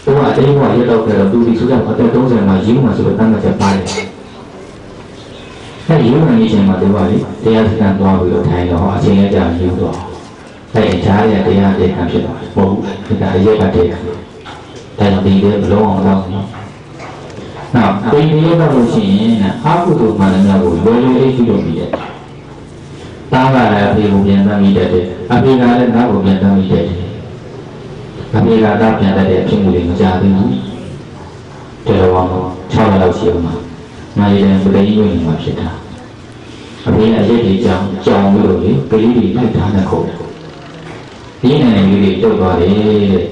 tôi nói thế ngoài yêu đâu cái đầu tôi đi xuống dòng có thể tốt rồi mà yêu mà sự tăng là chặt bài cái yêu là như thế mà tôi nói thì là làm to được thay nó họ chỉ nghe rằng yêu đó thầy trái là thì để làm chuyện đó một người ta dễ bắt được thầy làm gì để lâu không đâu နောက်ပိန်လေးတော့လို့ရှိရင်အာဟုတုမှန်တယ်များကိုလွယ်လွယ်လေးရှိလို့ပြီးတယ်တားကလည်းအဖေကိုပြန်တမ်းမိတတ်တယ်အဖေကလည်းသားကိုပြန်တမ်းမိတတ်တယ်အဖေကသားပြန်တတ်တဲ့အဖြစ်မှုတွေမကြသေးဘူးတယ်လို့6လလောက်ရှိအောင်မှာငါရည်တဲ့ပရိယုံမှာဖြစ်တာအဖေအရေးကြီးကြောင်းကြောင်လို့လေကလေးတွေလိုက်ထားတဲ့ခုတ်ဒီနိုင်ငံလေးတွေတုတ်သွားတယ်တဲ့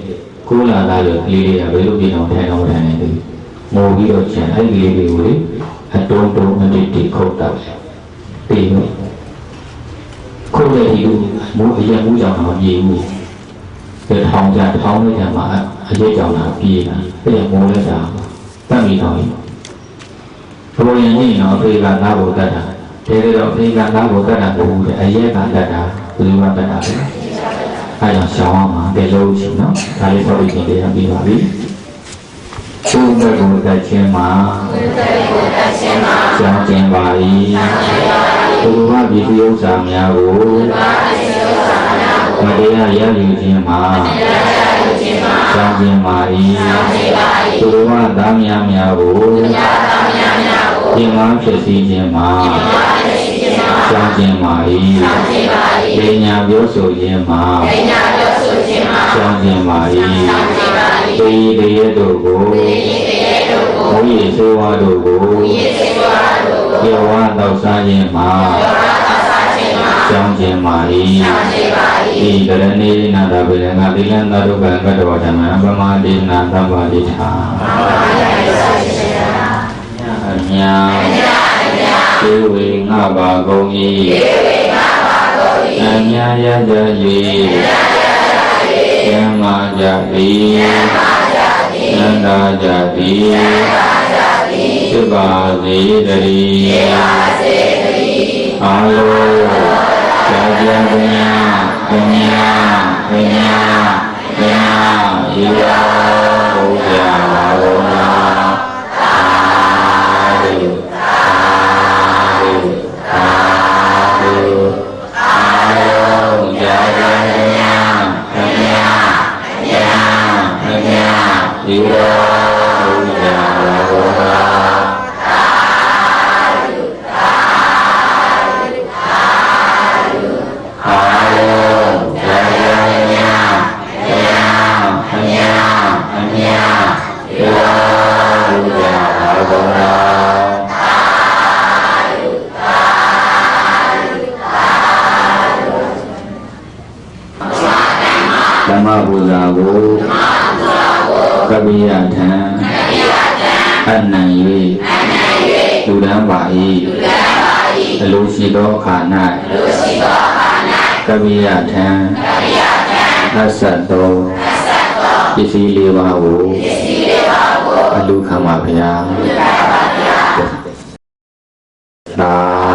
ကိုလာလာလို့ကလေးတွေကဘယ်လိုပြင်အောင်ထိုင်အောင်ထိုင်နေတယ်မိုးပြီးတော့ချန်အဲ့ဒီလေးတွေကိုလေအတွန်းတုံးအတိတ်တိခုတ်တော့ပြီးတော့ခုတ်တဲ့ဒီလိုမိုးအရင်မိုးကြောင်တော့ပြေးဘူးတဲ့ထောင်ကြထောင်လိုက်ကြမှာအရေးကြောင်လာပြေးတာတဲ့မိုးလိုက်တာတတ်ပြီးတော့ဘုရင်ကြီးတော့ဖေကသားကိုတတ်တာတဲ့တော့ဖေကသားကိုတတ်တာမဟုတ်ဘူးတဲ့အရေးကတတ်တာဘယ်လိုမှတတ်တာလဲအဲကြောင့်ရှောင်းအောင်မှာတဲ့လို့ရှိနော်ဒါလေးတော့ပြင်ပြရပြီးပါပြီကိုယ်ကိုယ်ကိုတိုက်ခြင်းမှာကြောင်းကျင်ပါ၏ဘုရားပြည်သူဥစ္စာများကိုမတရားရယူခြင်းမှာကြောင်းကျင်ပါ၏ဘုရားသားများကိုပြင်မာဖြစ်စီခြင်းမှာကြောင်းကျင်ပါ၏ပညာပြောဆိုခြင်းမှာကြောင်းကျင်ပါ၏သေရတဲ့တို့ကိုဘုရားဆိုဝါတို့ကိုပြောဝါတော့စားခြင်းမှာကြောင်းကျင်ပါ၏ဒီကရဏိနာတဗေငါတိလန္တဒုက္ခကတောဓမ္မပမတိနာသဗ္ဗတိထာအညာသေဝေငါပါကုန်၏အညာရကြ၍ယံမာကြသည်နန္ဒာကြသည်သိပါစေတည်းအာလောကြာကြာပညာပညာပညာပညာဤရောဘုရားဘာဝနာသာဓုသာဓုသာဓုအာလောကြာကြာပညာပညာပညာပညာဤရောဘုရားဘာဝနာဓမ္မပူဇာကိုကပိယထံအနံ၍လူတန်းပါ၏အလိုရှိသောအခါ၌ကပိယထံအဆတ်သောပစ္စည်းလေးပါးကိုအလူခံပါဗျာသာ